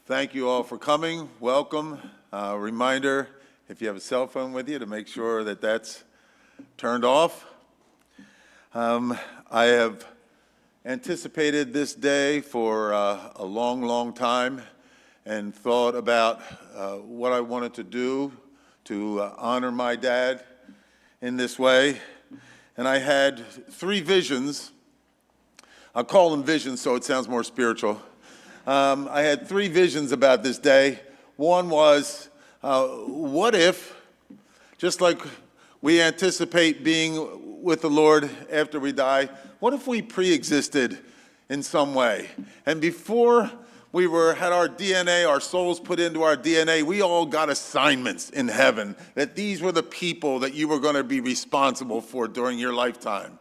Thank you all for coming. Welcome. Reminder, if you have a cell phone with you, to make sure that that's turned off. I have anticipated this day for a long, long time and thought about what I wanted to do to honor my dad in this way. And I had three visions. I'll call them visions so it sounds more spiritual. I had three visions about this day. One was, what if, just like we anticipate being with the Lord after we die, what if we pre-existed in some way? And before we had our DNA, our souls put into our DNA, we all got assignments in heaven, that these were the people that you were going to be responsible for during your lifetime.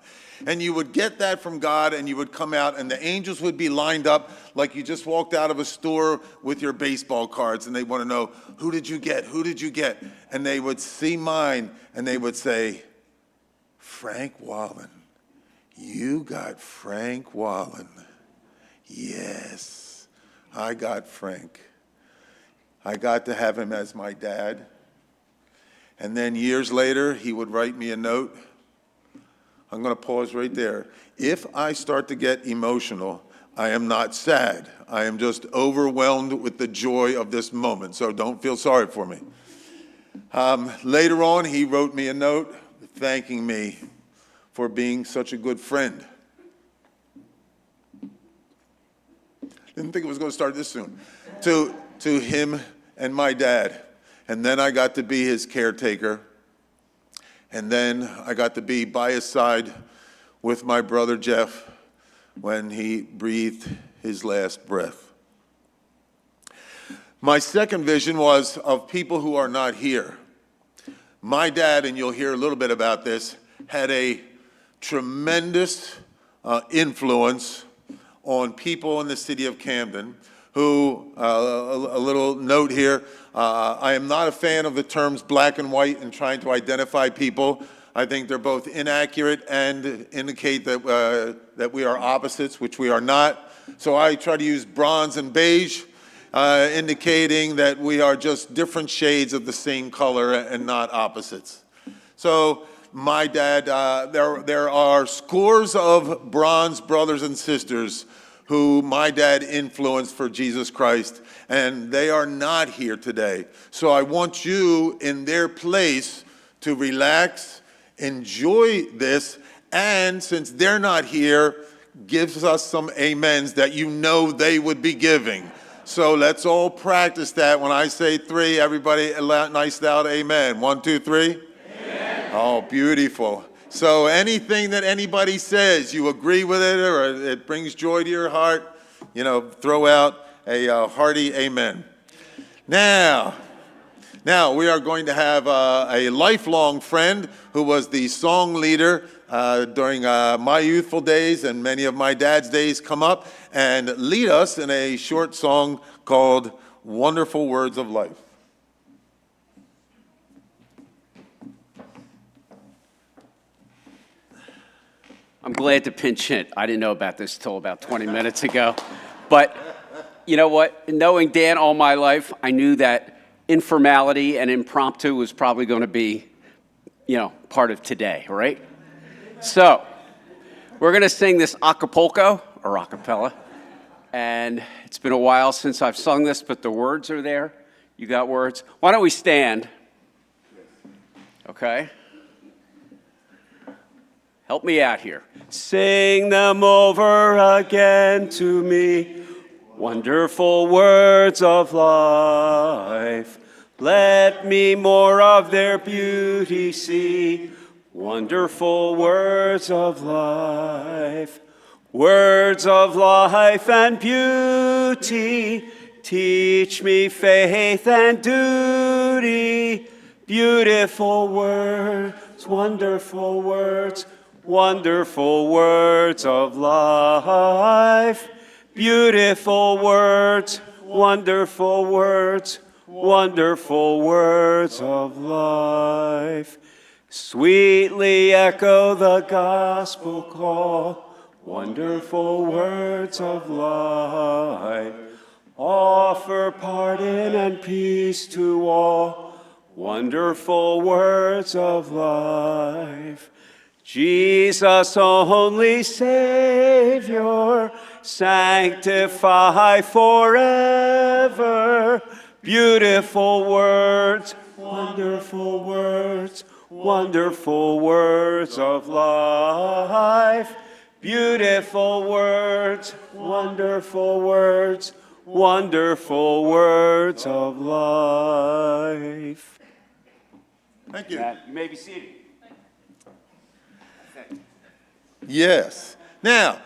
And you would get that from God, and you would come out, and the angels would be lined up like you just walked out of a store with your baseball cards, and they want to know, who did you get? Who did you get? And they would see mine, and they would say, Frank Wallin. You got Frank Wallin. Yes, I got Frank. I got to have him as my dad. And then years later, he would write me a note. I'm going to pause right there. If I start to get emotional, I am not sad. I am just overwhelmed with the joy of this moment, so don't feel sorry for me. Later on, he wrote me a note thanking me for being such a good friend. Didn't think it was going to start this soon. To him and my dad. And then I got to be his caretaker. And then I got to be by his side with my brother Jeff when he breathed his last breath. My second vision was of people who are not here. My dad, and you'll hear a little bit about this, had a tremendous influence on people in the city of Camden who, a little note here, I am not a fan of the terms black and white and trying to identify people. I think they're both inaccurate and indicate that we are opposites, which we are not. So I try to use bronze and beige, indicating that we are just different shades of the same color and not opposites. So my dad, there are scores of bronze brothers and sisters who my dad influenced for Jesus Christ, and they are not here today. So I want you in their place to relax, enjoy this, and since they're not here, gives us some amens that you know they would be giving. So let's all practice that. When I say three, everybody a nice loud amen. 1, 2, 3. Amen. Oh, beautiful. So anything that anybody says, you agree with it or it brings joy to your heart, throw out a hearty amen. Now we are going to have a lifelong friend who was the song leader during my youthful days and many of my dad's days come up and lead us in a short song called Wonderful Words of Life. I'm glad to pinch hit. I didn't know about this till about 20 minutes ago. But you know what? Knowing Dan all my life, I knew that informality and impromptu was probably going to be, part of today, right? So we're going to sing this acapulco, or acapella. And it's been a while since I've sung this, but the words are there. You got words? Why don't we stand? Okay? Help me out here. Sing them over again to me, wonderful words of life. Let me more of their beauty see, wonderful words of life. Words of life and beauty, teach me faith and duty. Beautiful words, wonderful words. Wonderful words of life, beautiful words, wonderful words, wonderful words of life. Sweetly echo the gospel call, wonderful words of life. offer pardon and peace to all. Wonderful words of life. Jesus, only Savior, sanctify forever. Beautiful words, wonderful words, wonderful words of life. Beautiful words, wonderful words, wonderful words of life. Thank you. You may be seated. Yes. Now,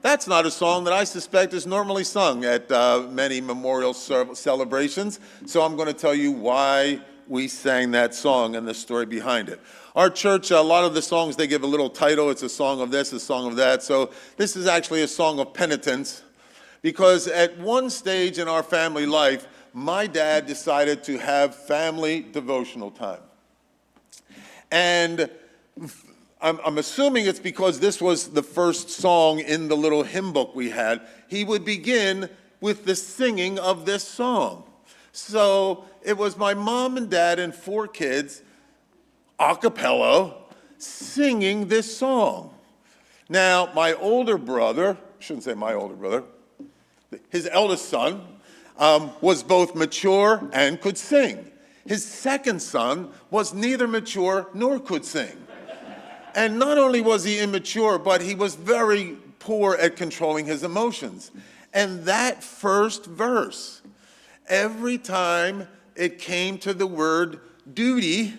that's not a song that I suspect is normally sung at many memorial celebrations, so I'm going to tell you why we sang that song and the story behind it. Our church, a lot of the songs, they give a little title. It's a song of this, a song of that. So this is actually a song of penitence, because at one stage in our family life, my dad decided to have family devotional time. And I'm assuming it's because this was the first song in the little hymn book we had. He would begin with the singing of this song. So it was my mom and dad and 4 kids, a cappella, singing this song. Now, my older brother, shouldn't say my older brother, his eldest son, was both mature and could sing. His second son was neither mature nor could sing. And not only was he immature, but he was very poor at controlling his emotions. And that first verse, every time it came to the word duty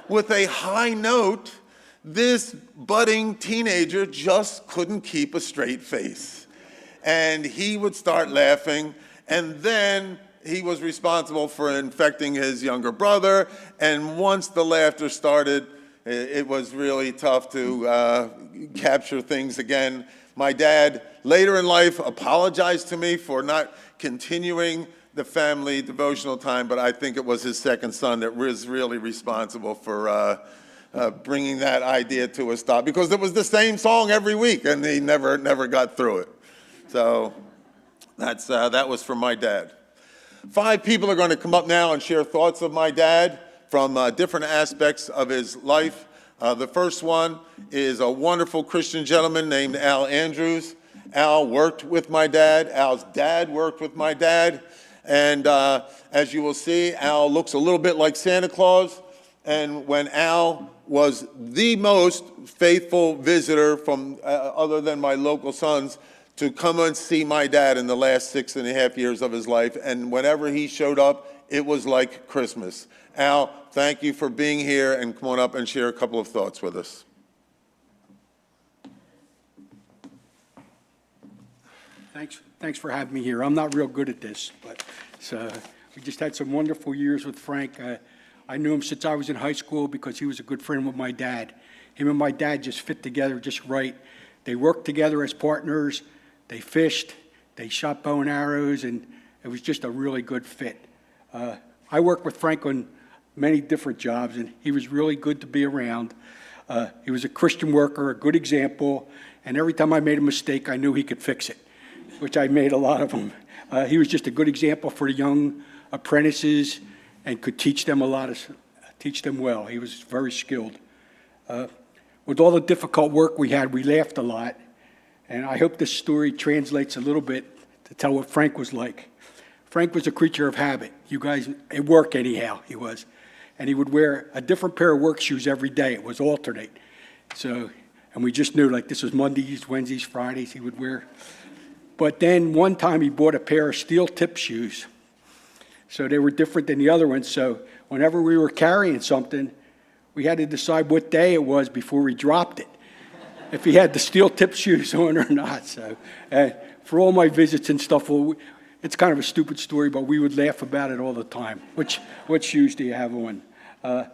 with a high note, this budding teenager just couldn't keep a straight face. And he would start laughing, and then he was responsible for infecting his younger brother. And once the laughter started, it was really tough to capture things again. My dad, later in life, apologized to me for not continuing the family devotional time, but I think it was his second son that was really responsible for bringing that idea to a stop, because it was the same song every week, and he never got through it. So that was from my dad. 5 people are going to come up now and share thoughts of my dad from different aspects of his life. The first one is a wonderful Christian gentleman named Al Andrews. Al worked with my dad. Al's dad worked with my dad. And as you will see, Al looks a little bit like Santa Claus. And when Al was the most faithful visitor from other than my local sons to come and see my dad in the last 6.5 years of his life. And whenever he showed up, it was like Christmas. Al, thank you for being here, and come on up and share a couple of thoughts with us. Thanks for having me here. I'm not real good at this, but we just had some wonderful years with Frank. I knew him since I was in high school because he was a good friend with my dad. Him and my dad just fit together just right. They worked together as partners. They fished. They shot bow and arrows, and it was just a really good fit. I worked with Frank on many different jobs, and he was really good to be around. He was a Christian worker, a good example, and every time I made a mistake, I knew he could fix it, which I made a lot of them. He was just a good example for the young apprentices and could teach them teach them well. He was very skilled. With all the difficult work we had, we laughed a lot, and I hope this story translates a little bit to tell what Frank was like. Frank was a creature of habit. You guys, at work anyhow, he was. And he would wear a different pair of work shoes every day. It was alternate. So, and we just knew, like, this was Mondays, Wednesdays, Fridays he would wear. But then one time he bought a pair of steel tip shoes. So they were different than the other ones. So whenever we were carrying something, we had to decide what day it was before we dropped it, if he had the steel tip shoes on or not. So for all my visits and stuff, it's kind of a stupid story, but we would laugh about it all the time. What shoes do you have on? I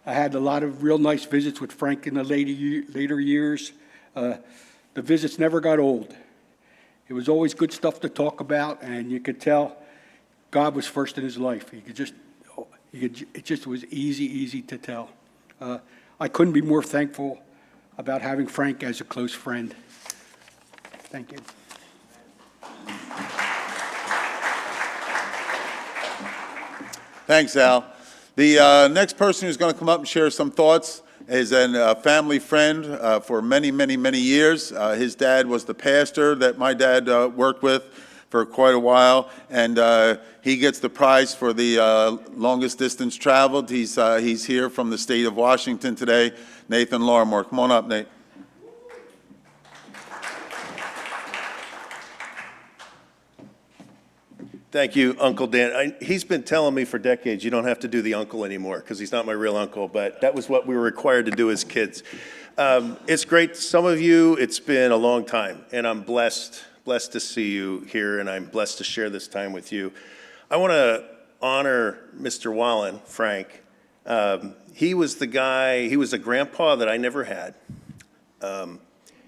had a lot of real nice visits with Frank in the later years. The visits never got old. It was always good stuff to talk about, and you could tell God was first in his life. It just was easy to tell. I couldn't be more thankful about having Frank as a close friend. Thank you. Thanks, Al. The next person who's going to come up and share some thoughts is a family friend for many, many, many years. His dad was the pastor that my dad worked with for quite a while, and he gets the prize for the longest distance traveled. He's here from the state of Washington today. Nathan Larimore. Come on up, Nate. Thank you, Uncle Dan. He's been telling me for decades, you don't have to do the uncle anymore, because he's not my real uncle, but that was what we were required to do as kids. It's great. Some of you, it's been a long time, and I'm blessed to see you here, and I'm blessed to share this time with you. I want to honor Mr. Wallin, Frank. He was the guy, he was a grandpa that I never had.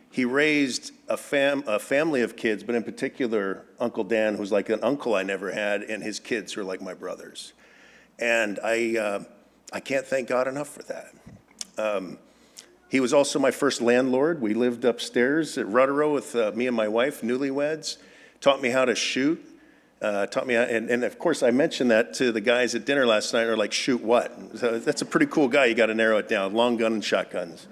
He raised a family of kids, but in particular, Uncle Dan, who's like an uncle I never had, and his kids who are like my brothers. And I can't thank God enough for that. He was also my first landlord. We lived upstairs at Rutterow with me and my wife, newlyweds. Taught me how to shoot. Taught me how, and of course, I mentioned that to the guys at dinner last night. They're like, shoot what? So that's a pretty cool guy. You got to narrow it down. Long gun and shotguns.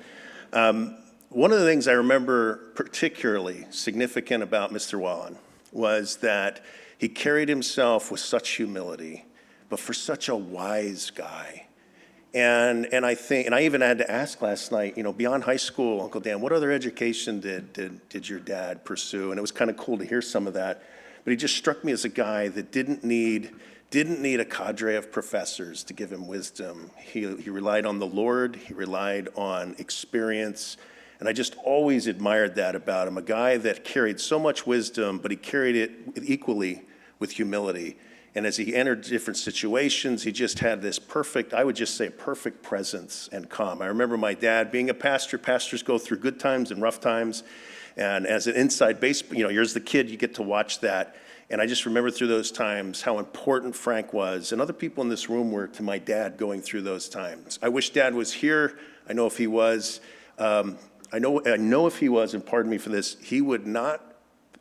One of the things I remember particularly significant about Mr. Wallin was that he carried himself with such humility, but for such a wise guy. And I think, and I even had to ask last night, beyond high school, Uncle Dan, what other education did your dad pursue? And it was kind of cool to hear some of that. But he just struck me as a guy that didn't need a cadre of professors to give him wisdom. He relied on the Lord. He relied on experience. And I just always admired that about him, a guy that carried so much wisdom, but he carried it equally with humility. And as he entered different situations, he just had this perfect, I would just say, perfect presence and calm. I remember my dad being a pastor. Pastors go through good times and rough times. And as an inside base, you're as the kid, you get to watch that. And I just remember through those times how important Frank was, and other people in this room were to my dad going through those times. I wish Dad was here. I know if he was. I know if he was, and pardon me for this, he would not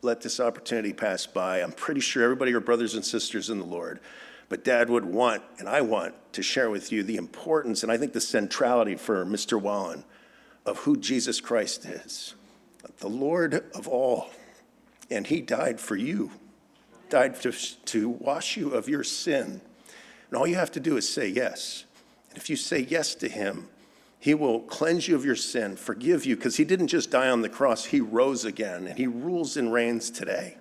let this opportunity pass by. I'm pretty sure everybody are brothers and sisters in the Lord. But Dad would want, and I want, to share with you the importance, and I think the centrality for Mr. Wallin, of who Jesus Christ is. The Lord of all. And he died for you. Died to wash you of your sin. And all you have to do is say yes. And if you say yes to him, he will cleanse you of your sin, forgive you, because he didn't just die on the cross, he rose again, and he rules and reigns today.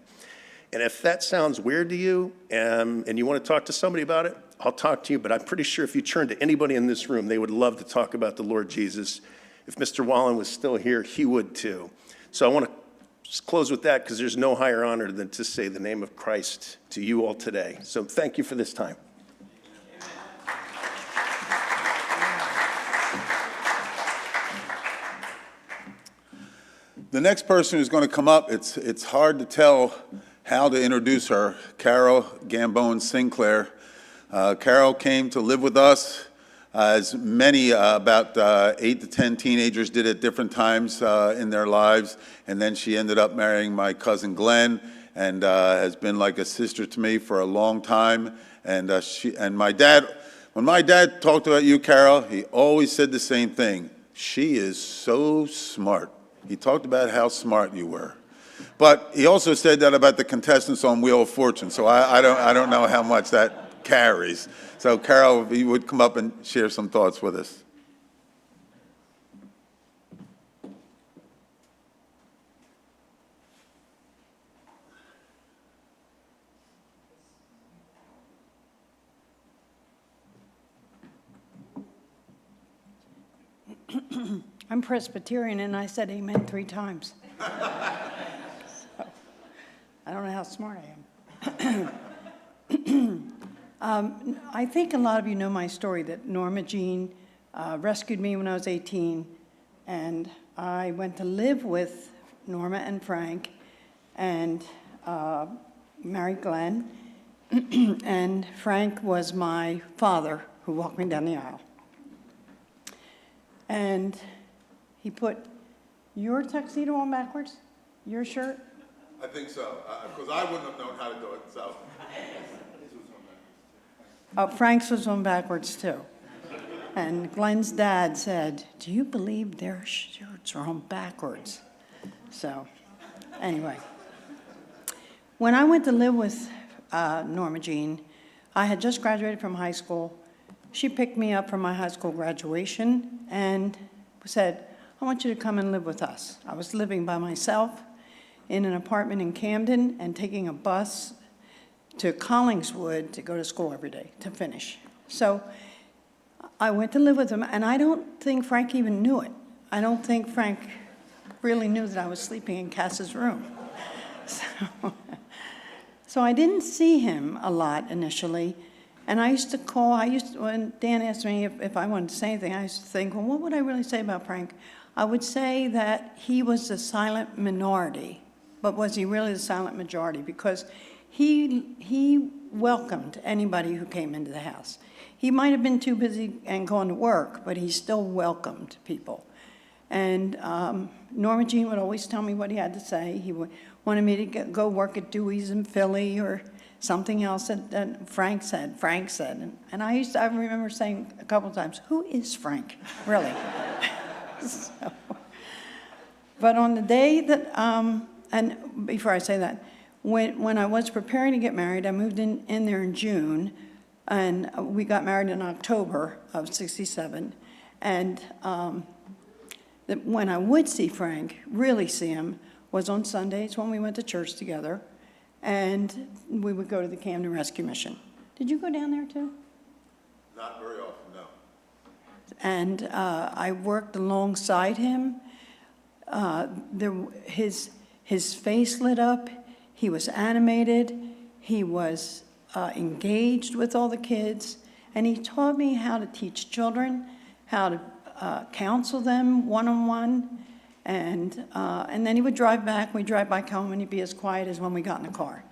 And if that sounds weird to you, and you want to talk to somebody about it, I'll talk to you, but I'm pretty sure if you turn to anybody in this room, they would love to talk about the Lord Jesus. If Mr. Wallin was still here, he would too. So I want to just close with that, because there's no higher honor than to say the name of Christ to you all today. So thank you for this time. The next person who's going to come up, it's hard to tell how to introduce her, Carol Gambone Sinclair. Carol came to live with us, as many, about 8 to 10 teenagers did at different times in their lives, and then she ended up marrying my cousin Glenn, and has been like a sister to me for a long time. And my dad, when my dad talked about you, Carol, he always said the same thing. She is so smart. He talked about how smart you were. But he also said that about the contestants on Wheel of Fortune, so I don't know how much that carries. So Carol, if you would come up and share some thoughts with us. I'm Presbyterian, and I said amen 3 times. So, I don't know how smart I am. I think a lot of you know my story, that Norma Jean rescued me when I was 18, and I went to live with Norma and Frank, and married Glenn, and Frank was my father who walked me down the aisle. And he put your tuxedo on backwards, your shirt. I think so, because I wouldn't have known how to do it, so. Frank's was on backwards too. And Glenn's dad said, "Do you believe their shirts are on backwards?" So, anyway. When I went to live with Norma Jean, I had just graduated from high school. She picked me up from my high school graduation and said, "I want you to come and live with us." I was living by myself in an apartment in Camden and taking a bus to Collingswood to go to school every day to finish. So I went to live with him, and I don't think Frank even knew it. I don't think Frank really knew that I was sleeping in Cass's room. So I didn't see him a lot initially, and I used to call, when Dan asked me if I wanted to say anything, I used to think, well, what would I really say about Frank? I would say that he was the silent minority, but was he really the silent majority? Because he welcomed anybody who came into the house. He might have been too busy and going to work, but he still welcomed people. And Norma Jean would always tell me what he had to say. He wanted me to go work at Dewey's in Philly or something else that Frank said. And I remember saying a couple of times, "Who is Frank, really?" So, but on the day that, and before I say that, when I was preparing to get married, I moved in there in June, and we got married in October of '67. And when I would see Frank, really see him, was on Sundays when we went to church together, and we would go to the Camden Rescue Mission. Did you go down there too? Not very often, no. And I worked alongside him. His face lit up. He was animated. He was engaged with all the kids, and he taught me how to teach children, how to counsel them one-on-one, and then he would drive back. We'd drive back home, and he'd be as quiet as when we got in the car.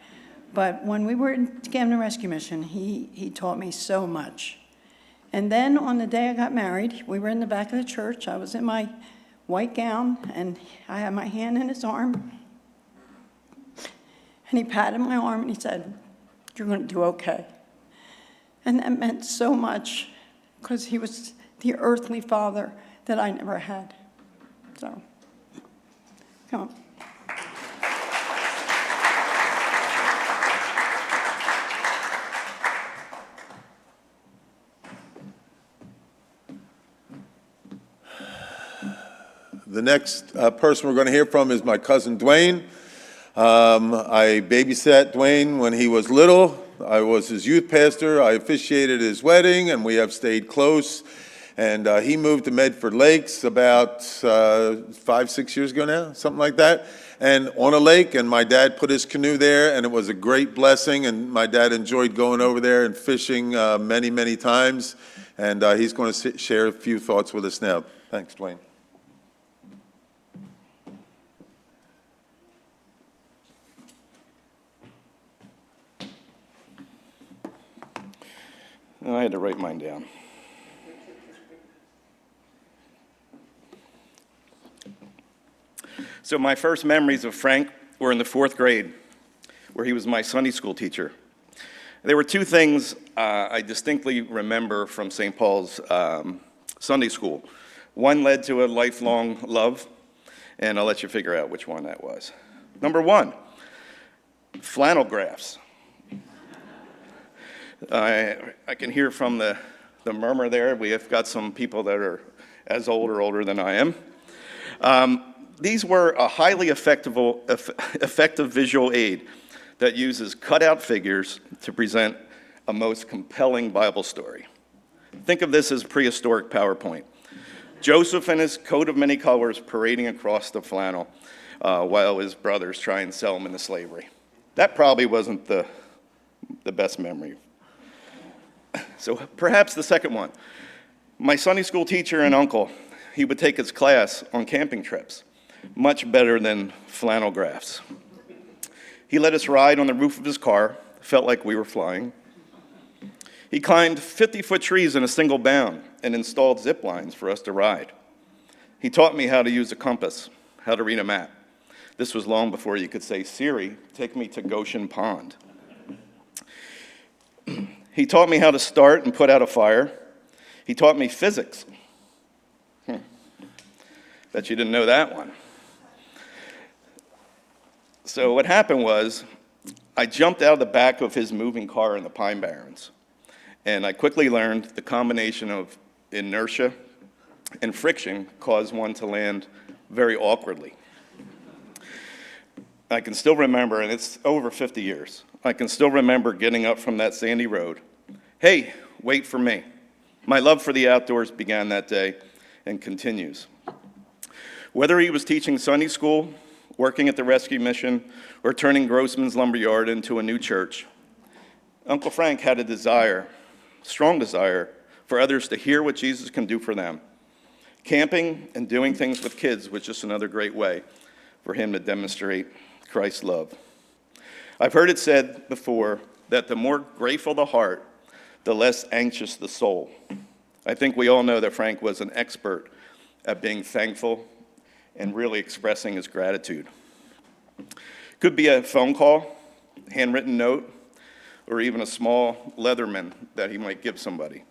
But when we were in Camden Rescue Mission, he taught me so much. And then on the day I got married, we were in the back of the church. I was in my white gown, and I had my hand in his arm. And he patted my arm, and he said, "You're going to do okay." And that meant so much, because he was the earthly father that I never had. So, come on. The next person we're going to hear from is my cousin Dwayne. I babysat Dwayne when he was little. I was his youth pastor. I officiated his wedding, and we have stayed close. And he moved to Medford Lakes about 5-6 years ago now, something like that, and on a lake, and my dad put his canoe there, and it was a great blessing, and my dad enjoyed going over there and fishing many, many times, and he's going to share a few thoughts with us now. Thanks, Dwayne. Oh, I had to write mine down. So my first memories of Frank were in the 4th grade, where he was my Sunday school teacher. There were two things I distinctly remember from St. Paul's Sunday school. One led to a lifelong love, and I'll let you figure out which one that was. Number one, flannel graphs. I can hear from the murmur there. We have got some people that are as old or older than I am. These were a highly effective visual aid that uses cutout figures to present a most compelling Bible story. Think of this as prehistoric PowerPoint. Joseph and his coat of many colors parading across the flannel while his brothers try and sell him into slavery. That probably wasn't the best memory. So perhaps the second one. My Sunday school teacher and uncle, he would take his class on camping trips. Much better than flannel graphs. He let us ride on the roof of his car, felt like we were flying. He climbed 50-foot trees in a single bound and installed zip lines for us to ride. He taught me how to use a compass, how to read a map. This was long before you could say, "Siri, take me to Goshen Pond." He taught me how to start and put out a fire. He taught me physics. Bet you didn't know that one. So what happened was, I jumped out of the back of his moving car in the Pine Barrens, and I quickly learned the combination of inertia and friction caused one to land very awkwardly. I can still remember, and it's over 50 years, I can still remember getting up from that sandy road. Hey, wait for me. My love for the outdoors began that day and continues. Whether he was teaching Sunday school, working at the rescue mission, or turning Grossman's Lumberyard into a new church, Uncle Frank had a desire, strong desire, for others to hear what Jesus can do for them. Camping and doing things with kids was just another great way for him to demonstrate Christ's love. I've heard it said before that the more grateful the heart, the less anxious the soul. I think we all know that Frank was an expert at being thankful and really expressing his gratitude. Could be a phone call, handwritten note, or even a small Leatherman that he might give somebody.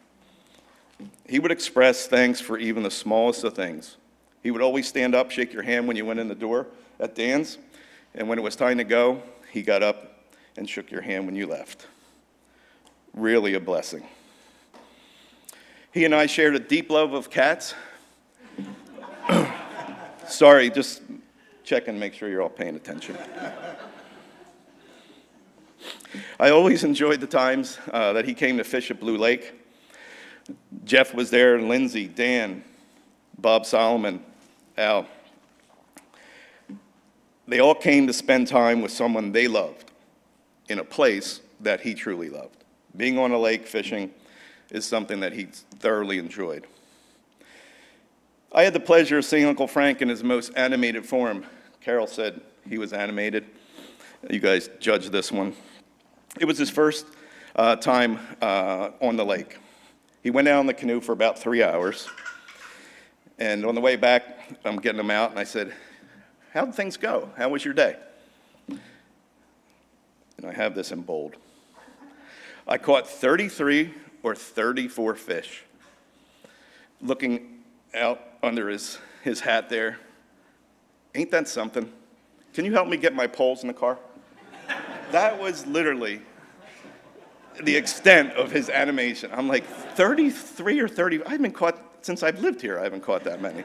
He would express thanks for even the smallest of things. He would always stand up, shake your hand when you went in the door at Dan's, and when it was time to go, he got up and shook your hand when you left. Really a blessing. He and I shared a deep love of cats. Sorry, just check and make sure you're all paying attention. I always enjoyed the times that he came to fish at Blue Lake. Jeff was there, and Lindsay, Dan, Bob Solomon, Al. They all came to spend time with someone they loved in a place that he truly loved. Being on a lake fishing is something that he thoroughly enjoyed. I had the pleasure of seeing Uncle Frank in his most animated form. Carol said he was animated. You guys judge this one. It was his first time on the lake. He went out in the canoe for about 3 hours. And on the way back, I'm getting him out, and I said, how'd things go? How was your day? And I have this in bold. I caught 33 or 34 fish. Looking out under his hat there. Ain't that something? Can you help me get my poles in the car? That was literally the extent of his animation. I'm like, 33 or 30, I haven't caught, since I've lived here, I haven't caught that many.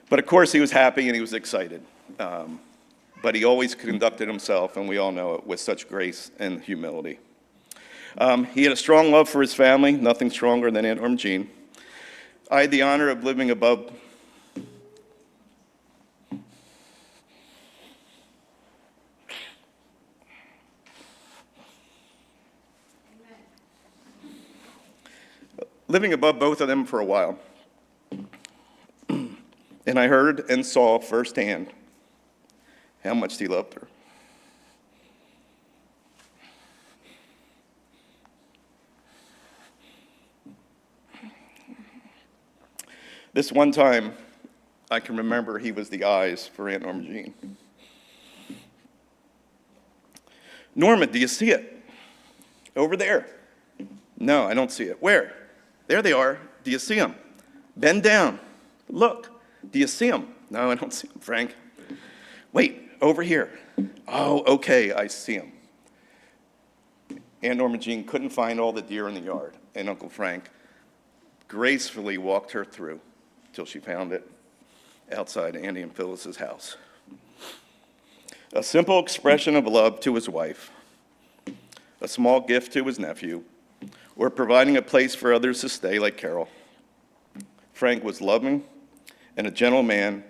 But of course he was happy and he was excited. But he always conducted himself, and we all know it, with such grace and humility. He had a strong love for his family, nothing stronger than Aunt Norma Jean. I had the honor of living above both of them for a while. And I heard and saw firsthand how much he loved her. This one time, I can remember he was the eyes for Aunt Norma Jean. Norma, do you see it? Over there. No, I don't see it. Where? There they are. Do you see them? Bend down. Look. Do you see them? No, I don't see them, Frank. Wait, over here. Oh, okay, I see them. Aunt Norma Jean couldn't find all the deer in the yard, and Uncle Frank gracefully walked her through till she found it outside Andy and Phyllis's house. A simple expression of love to his wife, a small gift to his nephew, or providing a place for others to stay like Carol. Frank was loving and a gentle man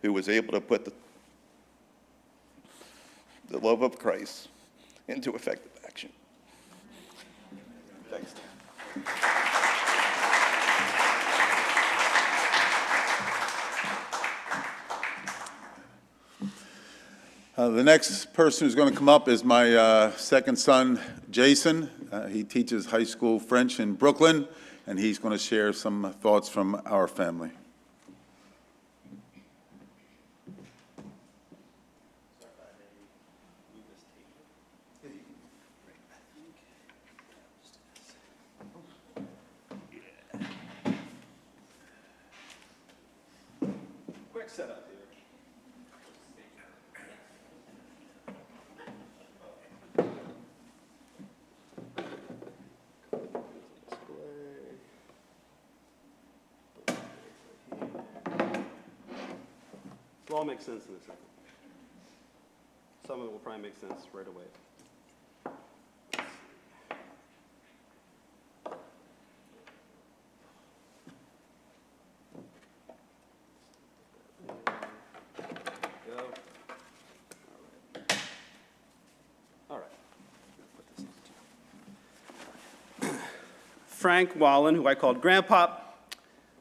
who was able to put the love of Christ into effective action. Thanks. The next person who's going to come up is my second son, Jason. He teaches high school French in Brooklyn, and he's going to share some thoughts from our family. setup here. It'll all make sense in a second. Some of it will probably make sense right away. Go. All right. Put this on. Frank Wallin, who I called Grandpop,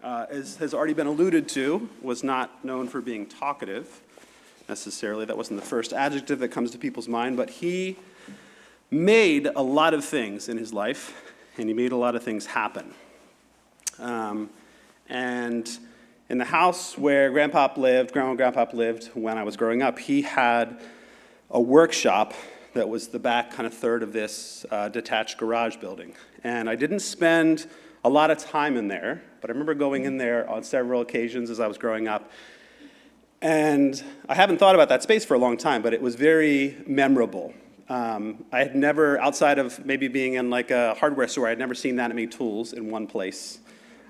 as has already been alluded to, was not known for being talkative necessarily. That wasn't the first adjective that comes to people's mind, but he made a lot of things in his life, and he made a lot of things happen. And in the house where Grandma and Grandpa lived when I was growing up, he had a workshop that was the back kind of third of this detached garage building. And I didn't spend a lot of time in there, but I remember going in there on several occasions as I was growing up. And I haven't thought about that space for a long time, but it was very memorable. I had never, outside of maybe being in like a hardware store, I had never seen that many tools in one place.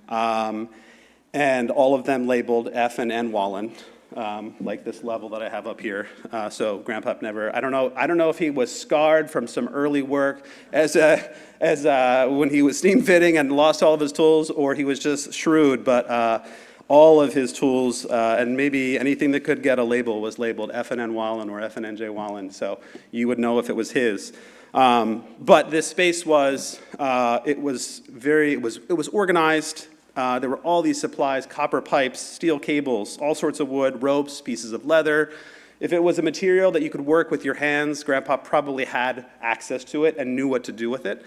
And all of them labeled F and N Wallin, like this level that I have up here. So Grandpa never, I don't know if he was scarred from some early work as when he was steam fitting and lost all of his tools, or he was just shrewd, but all of his tools, and maybe anything that could get a label was labeled F&N Wallin or F&NJ Wallin, so you would know if it was his. But this space was, it was organized. There were all these supplies, copper pipes, steel cables, all sorts of wood, ropes, pieces of leather. If it was a material that you could work with your hands, Grandpa probably had access to it and knew what to do with it.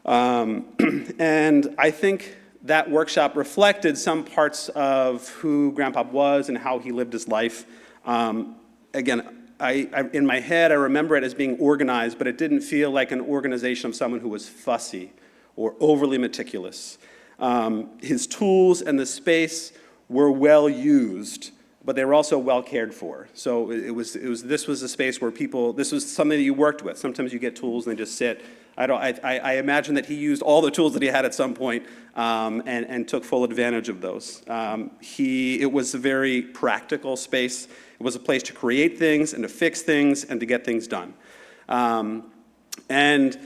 And I think that workshop reflected some parts of who Grandpa was and how he lived his life. Again, in my head, I remember it as being organized, but it didn't feel like an organization of someone who was fussy or overly meticulous. His tools and the space were well used, but they were also well cared for. So this was a space where this was something that you worked with. Sometimes you get tools and they just sit. I imagine that he used all the tools that he had at some point, and took full advantage of those. It was a very practical space. It was a place to create things and to fix things and to get things done. And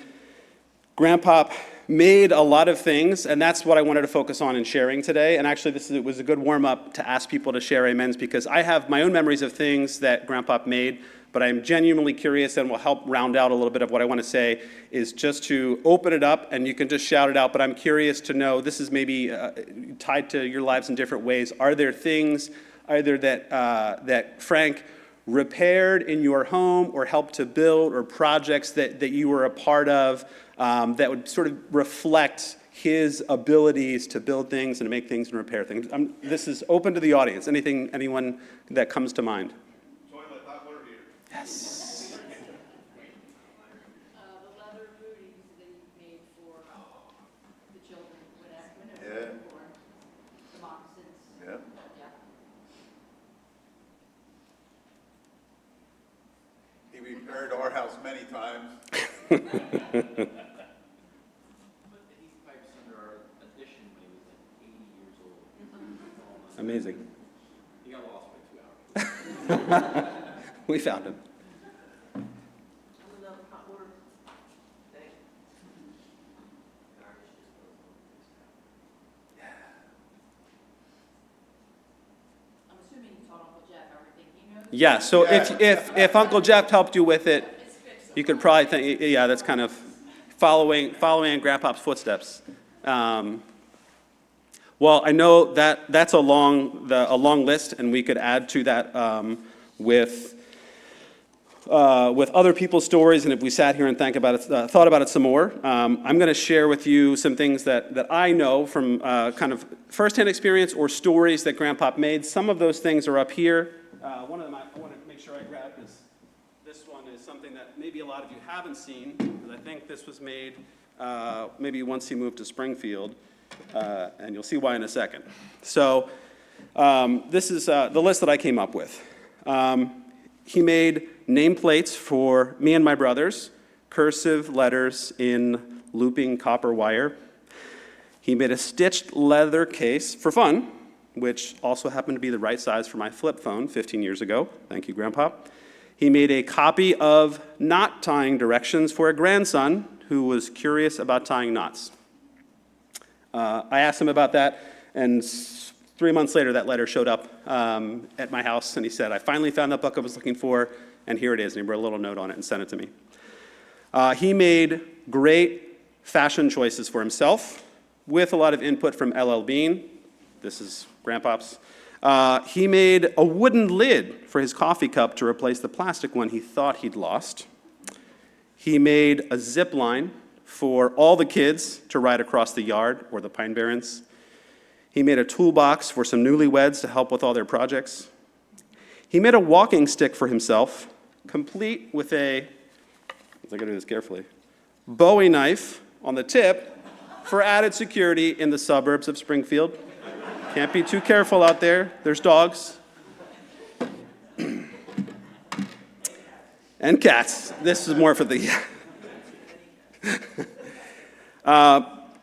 Grandpa made a lot of things, and that's what I wanted to focus on in sharing today. And actually, it was a good warm-up to ask people to share amens, because I have my own memories of things that Grandpa made, but I'm genuinely curious, and will help round out a little bit of what I want to say, is just to open it up, and you can just shout it out, but I'm curious to know, this is maybe tied to your lives in different ways. Are there things either that Frank repaired in your home or helped to build, or projects that you were a part of that would sort of reflect his abilities to build things and to make things and repair things? This is open to the audience. Anyone that comes to mind? Toilet, hot water heater. Yes. The leather booties that you made for the children whenever they were born. The moccasins. Yeah. Yeah. He repaired our house many times. Put these pipes under our addition when he was like 80 years old. Amazing. He got lost by 2 hours. We found him. I'm assuming you taught Uncle Jeff everything he knows. Yeah, so if Uncle Jeff helped you with it, you could probably think, yeah, that's kind of following in Grandpa's footsteps. Well, I know that that's a long list, and we could add to that with other people's stories, and if we sat here and thought about it some more. I'm going to share with you some things that I know from kind of firsthand experience or stories that Grandpa made. Some of those things are up here. One of them I want to make sure I grab is this one is something that maybe a lot of you haven't seen, because I think this was made maybe once he moved to Springfield, and you'll see why in a second. So This is the list that I came up with. He made nameplates for me and my brothers, cursive letters in looping copper wire. He made a stitched leather case for fun, which also happened to be the right size for my flip phone 15 years ago. Thank you, Grandpa. He made a copy of knot tying directions for a grandson who was curious about tying knots. I asked him about that, and 3 months later, that letter showed up at my house, and he said, I finally found that book I was looking for, and here it is, and he wrote a little note on it and sent it to me. He made great fashion choices for himself, with a lot of input from LL Bean. This is Grandpop's. He made a wooden lid for his coffee cup to replace the plastic one he thought he'd lost. He made a zip line for all the kids to ride across the yard or the Pine Barrens. He made a toolbox for some newlyweds to help with all their projects. He made a walking stick for himself, complete with a, I gotta do this carefully, Bowie knife on the tip for added security in the suburbs of Springfield. Can't be too careful out there. There's dogs. And cats. This is more for the...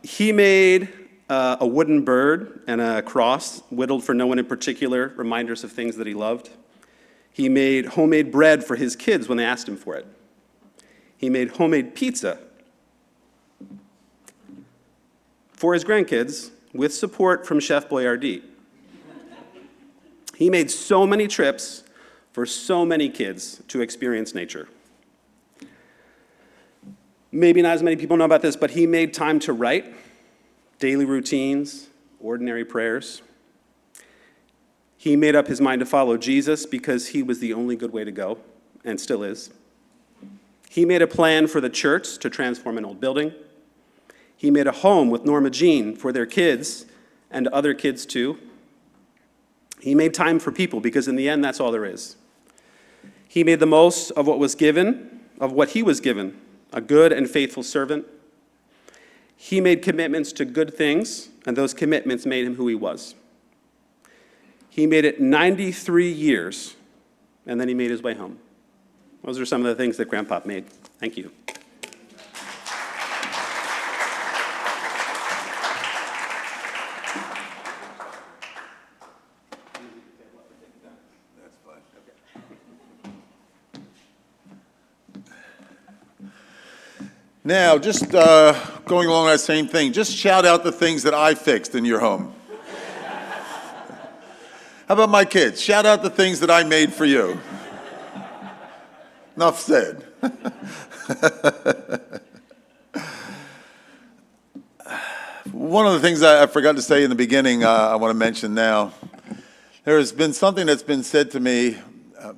He made a wooden bird and a cross, whittled for no one in particular, reminders of things that he loved. He made homemade bread for his kids when they asked him for it. He made homemade pizza for his grandkids, with support from Chef Boyardee. He made so many trips for so many kids to experience nature. Maybe not as many people know about this, but he made time to write, daily routines, ordinary prayers. He made up his mind to follow Jesus because he was the only good way to go, and still is. He made a plan for the church to transform an old building. He made a home with Norma Jean for their kids and other kids too. He made time for people because in the end, that's all there is. He made the most of what was given, of what he was given, a good and faithful servant. He made commitments to good things, and those commitments made him who he was. He made it 93 years, and then he made his way home. Those are some of the things that Grandpa made. Thank you. Now, just going along that same thing, just shout out the things that I fixed in your home. How about my kids? Shout out the things that I made for you. Enough said. One of the things I forgot to say in the beginning, I want to mention now. There has been something that's been said to me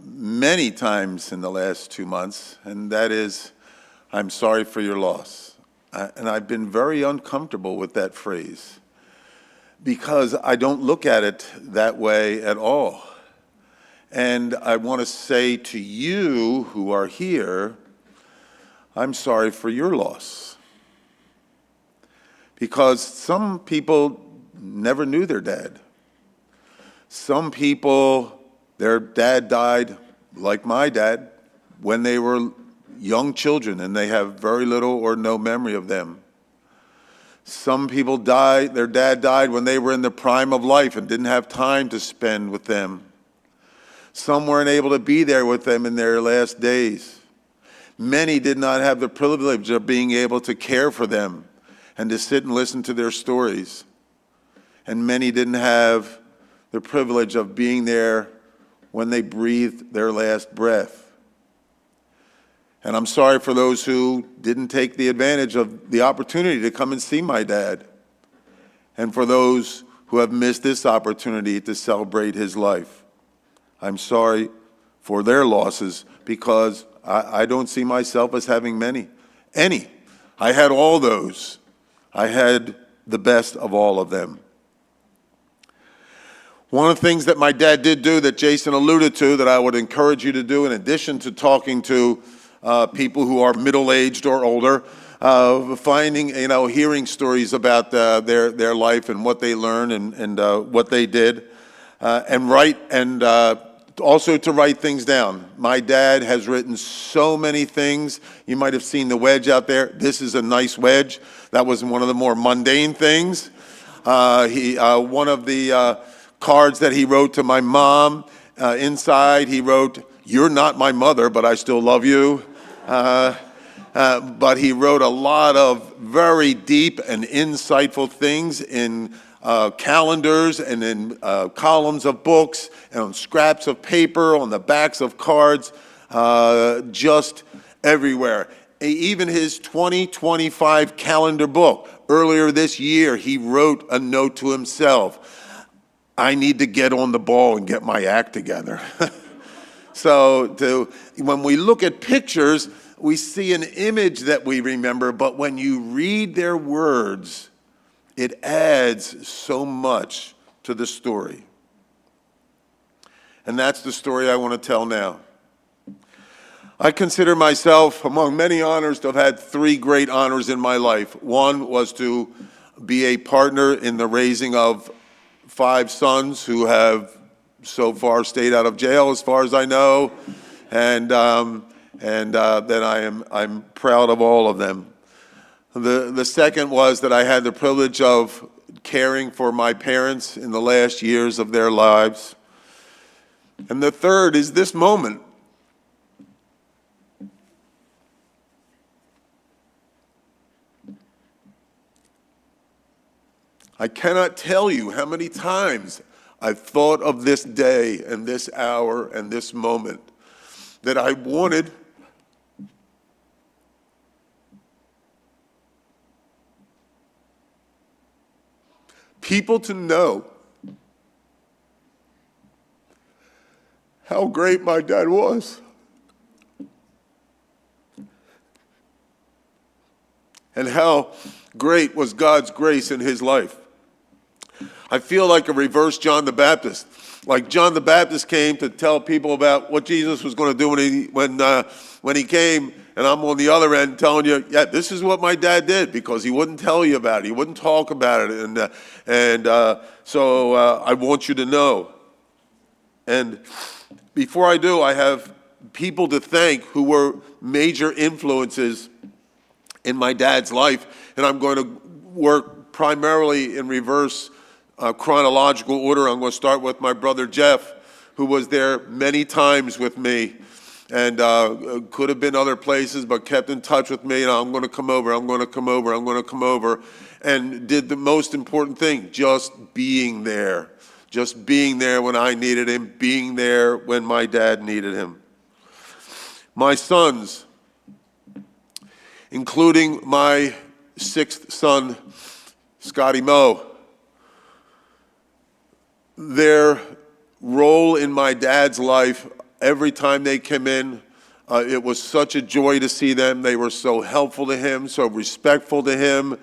many times in the last 2 months, and that is, I'm sorry for your loss. And I've been very uncomfortable with that phrase because I don't look at it that way at all. And I want to say to you who are here, I'm sorry for your loss. Because some people never knew their dad. Some people, their dad died, like my dad, when they were young children and they have very little or no memory of them. Some people died, their dad died when they were in the prime of life and didn't have time to spend with them. Some weren't able to be there with them in their last days. Many did not have the privilege of being able to care for them and to sit and listen to their stories. And many didn't have the privilege of being there when they breathed their last breath. And I'm sorry for those who didn't take the advantage of the opportunity to come and see my dad. And for those who have missed this opportunity to celebrate his life. I'm sorry for their losses because I don't see myself as having any. I had all those. I had the best of all of them. One of the things that my dad did do that Jason alluded to that I would encourage you to do in addition to talking to people who are middle-aged or older, finding, hearing stories about their life and what they learned and what they did. also to write things down. My dad has written so many things. You might have seen the wedge out there. This is a nice wedge. That was one of the more mundane things. One of the cards that he wrote to my mom, inside he wrote, "You're not my mother, but I still love you." But he wrote a lot of very deep and insightful things in calendars and in columns of books and on scraps of paper, on the backs of cards, just everywhere. Even his 2025 calendar book, earlier this year, he wrote a note to himself, "I need to get on the ball and get my act together." So when we look at pictures, we see an image that we remember, but when you read their words, it adds so much to the story. And that's the story I want to tell now. I consider myself, among many honors, to have had 3 great honors in my life. One was to be a partner in the raising of 5 sons who have so far stayed out of jail, as far as I know, and that I'm proud of all of them. The second was that I had the privilege of caring for my parents in the last years of their lives. And the third is this moment. I cannot tell you how many times I've thought of this day and this hour and this moment that I wanted people to know how great my dad was. And how great was God's grace in his life. I feel like a reverse John the Baptist. Like John the Baptist came to tell people about what Jesus was going to do when he came, and I'm on the other end telling you, yeah, this is what my dad did, because he wouldn't tell you about it. He wouldn't talk about it. So I want you to know. And before I do, I have people to thank who were major influences in my dad's life, and I'm going to work primarily in reverse chronological order. I'm going to start with my brother Jeff, who was there many times with me, and could have been other places, but kept in touch with me, and I'm going to come over, I'm going to come over, I'm going to come over, and did the most important thing, just being there when I needed him, being there when my dad needed him. My sons, including my 6th son, Scotty Moe, their role in my dad's life, every time they came in, it was such a joy to see them. They were so helpful to him, so respectful to him,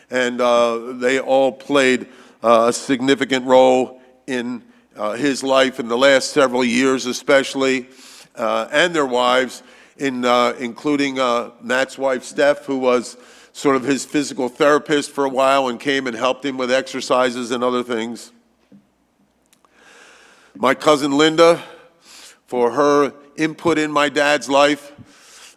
and they all played a significant role in his life in the last several years especially, and their wives, including Matt's wife, Steph, who was sort of his physical therapist for a while and came and helped him with exercises and other things. My cousin Linda, for her input in my dad's life,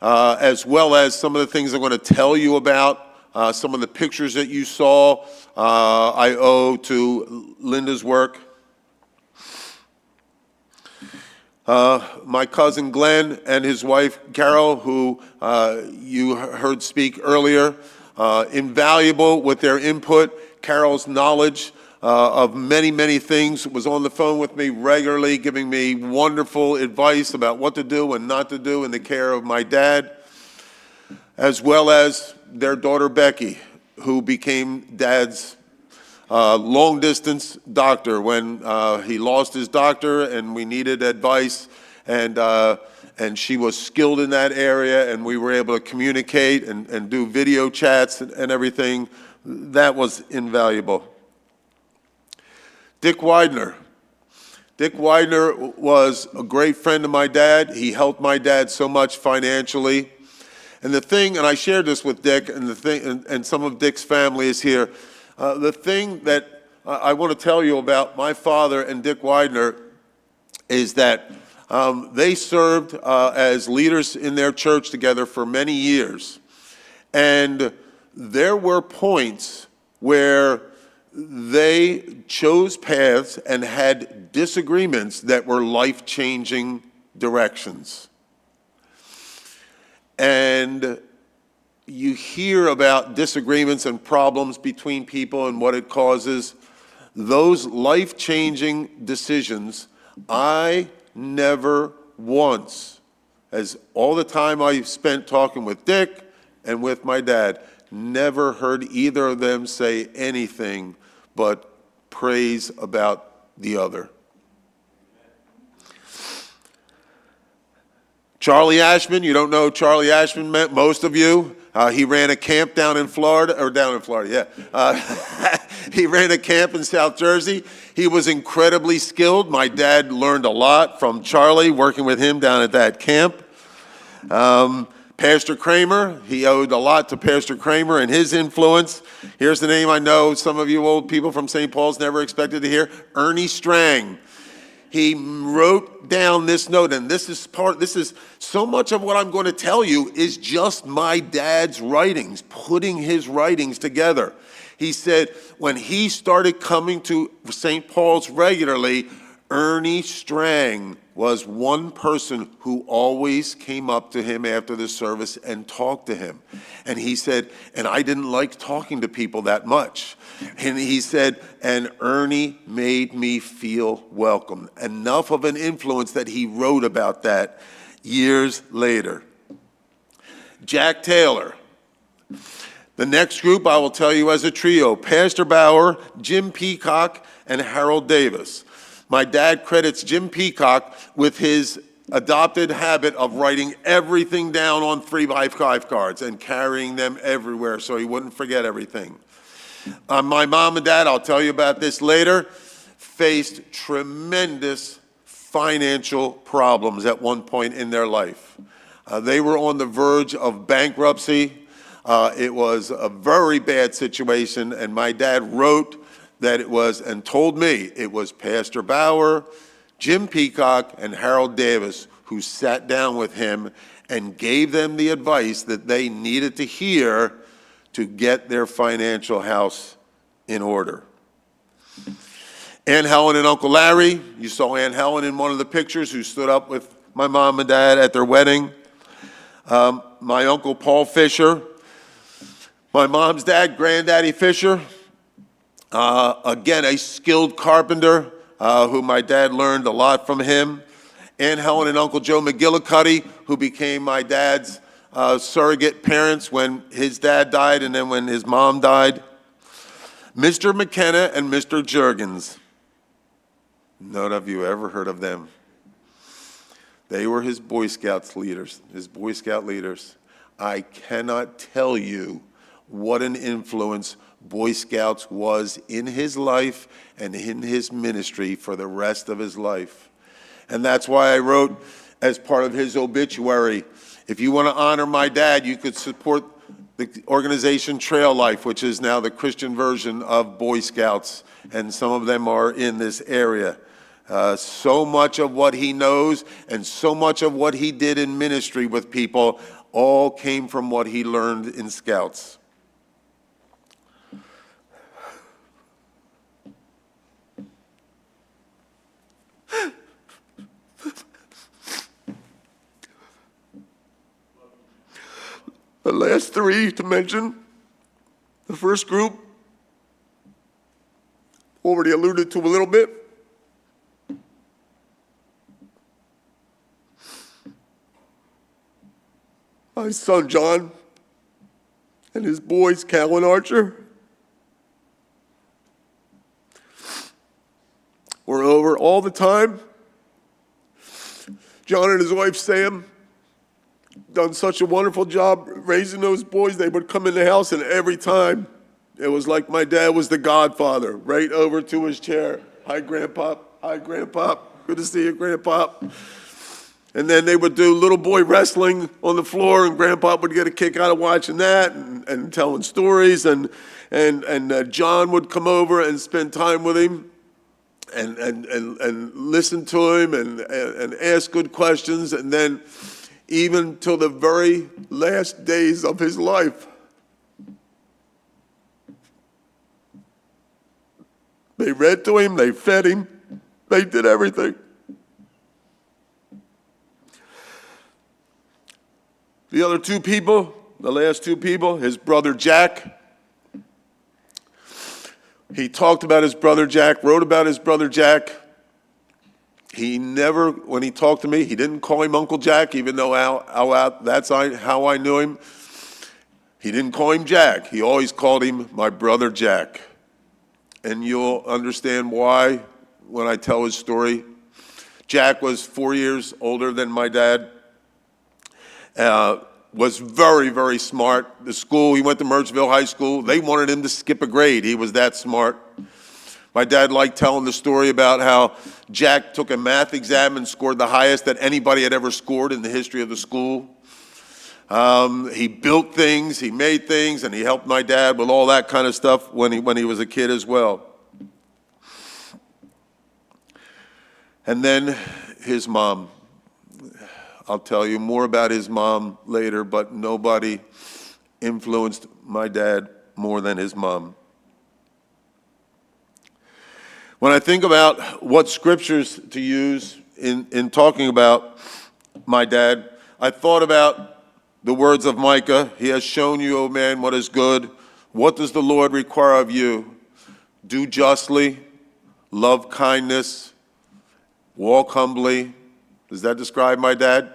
as well as some of the things I'm going to tell you about, some of the pictures that you saw, I owe to Linda's work. My cousin Glenn and his wife Carol, who you heard speak earlier, invaluable with their input. Carol's knowledge of many, many things, was on the phone with me regularly, giving me wonderful advice about what to do and not to do in the care of my dad, as well as their daughter Becky, who became Dad's long-distance doctor when he lost his doctor and we needed advice, and she was skilled in that area, and we were able to communicate and do video chats and everything. That was invaluable. Dick Widener. Dick Widener was a great friend of my dad. He helped my dad so much financially. And the thing, and I shared this with Dick, and some of Dick's family is here, the thing that I want to tell you about my father and Dick Widener is that they served as leaders in their church together for many years. And there were points where they chose paths and had disagreements that were life-changing directions. And you hear about disagreements and problems between people and what it causes. Those life-changing decisions, I never once, as all the time I spent talking with Dick and with my dad, never heard either of them say anything but praise about the other. Charlie Ashman, you don't know who Charlie Ashman meant, most of you. He ran a camp down in Florida, yeah. He ran a camp in South Jersey. He was incredibly skilled. My dad learned a lot from Charlie, working with him down at that camp. Pastor Kramer, he owed a lot to Pastor Kramer and his influence. Here's the name I know some of you old people from St. Paul's never expected to hear, Ernie Strang. He wrote down this note, and this is so much of what I'm going to tell you is just my dad's writings, putting his writings together. He said when he started coming to St. Paul's regularly, Ernie Strang was one person who always came up to him after the service and talked to him. And he said, and I didn't like talking to people that much. And he said, and Ernie made me feel welcome. Enough of an influence that he wrote about that years later. Jack Taylor. The next group I will tell you as a trio, Pastor Bauer, Jim Peacock, and Harold Davis. My dad credits Jim Peacock with his adopted habit of writing everything down on 3x5 cards and carrying them everywhere so he wouldn't forget everything. My mom and dad, I'll tell you about this later, faced tremendous financial problems at one point in their life. They were on the verge of bankruptcy. It was a very bad situation, and my dad wrote that it was, and told me, it was Pastor Bauer, Jim Peacock, and Harold Davis who sat down with him and gave them the advice that they needed to hear to get their financial house in order. Aunt Helen and Uncle Larry, you saw Aunt Helen in one of the pictures who stood up with my mom and dad at their wedding. My Uncle Paul Fisher, my mom's dad, Granddaddy Fisher, again, a skilled carpenter who my dad learned a lot from him. Aunt Helen and Uncle Joe McGillicuddy, who became my dad's surrogate parents when his dad died and then when his mom died. Mr. McKenna and Mr. Juergens. None of you ever heard of them. They were his Boy Scouts leaders, his Boy Scout leaders. I cannot tell you what an influence Boy Scouts was in his life and in his ministry for the rest of his life. And that's why I wrote as part of his obituary, if you want to honor my dad, you could support the organization Trail Life, which is now the Christian version of Boy Scouts, and some of them are in this area. So much of what he knows and so much of what he did in ministry with people all came from what he learned in Scouts. The last three to mention, the first group, already alluded to a little bit. My son John and his boys, Cal and Archer, were over all the time. John and his wife Sam done such a wonderful job raising those boys. They would come in the house, and every time it was like my dad was the godfather, right over to his chair. Hi, Grandpop. Hi, Grandpop. Good to see you, Grandpop. And then they would do little boy wrestling on the floor, and Grandpa would get a kick out of watching that and telling stories. And John would come over and spend time with him and listen to him and ask good questions. And then even till the very last days of his life, they read to him, they fed him, they did everything. The other two people, the last two people, his brother Jack. He talked about his brother Jack, wrote about his brother Jack. He never, when he talked to me, he didn't call him Uncle Jack, even though that's how I knew him. He didn't call him Jack. He always called him my brother Jack. And you'll understand why when I tell his story. Jack was 4 years older than my dad. Was very, very smart. The school, he went to Merchville High School. They wanted him to skip a grade. He was that smart. My dad liked telling the story about how Jack took a math exam and scored the highest that anybody had ever scored in the history of the school. He built things, he made things, and he helped my dad with all that kind of stuff when he was a kid as well. And then his mom. I'll tell you more about his mom later, but nobody influenced my dad more than his mom. When I think about what scriptures to use in talking about my dad, I thought about the words of Micah. He has shown you, O man, what is good. What does the Lord require of you? Do justly, love kindness, walk humbly. Does that describe my dad?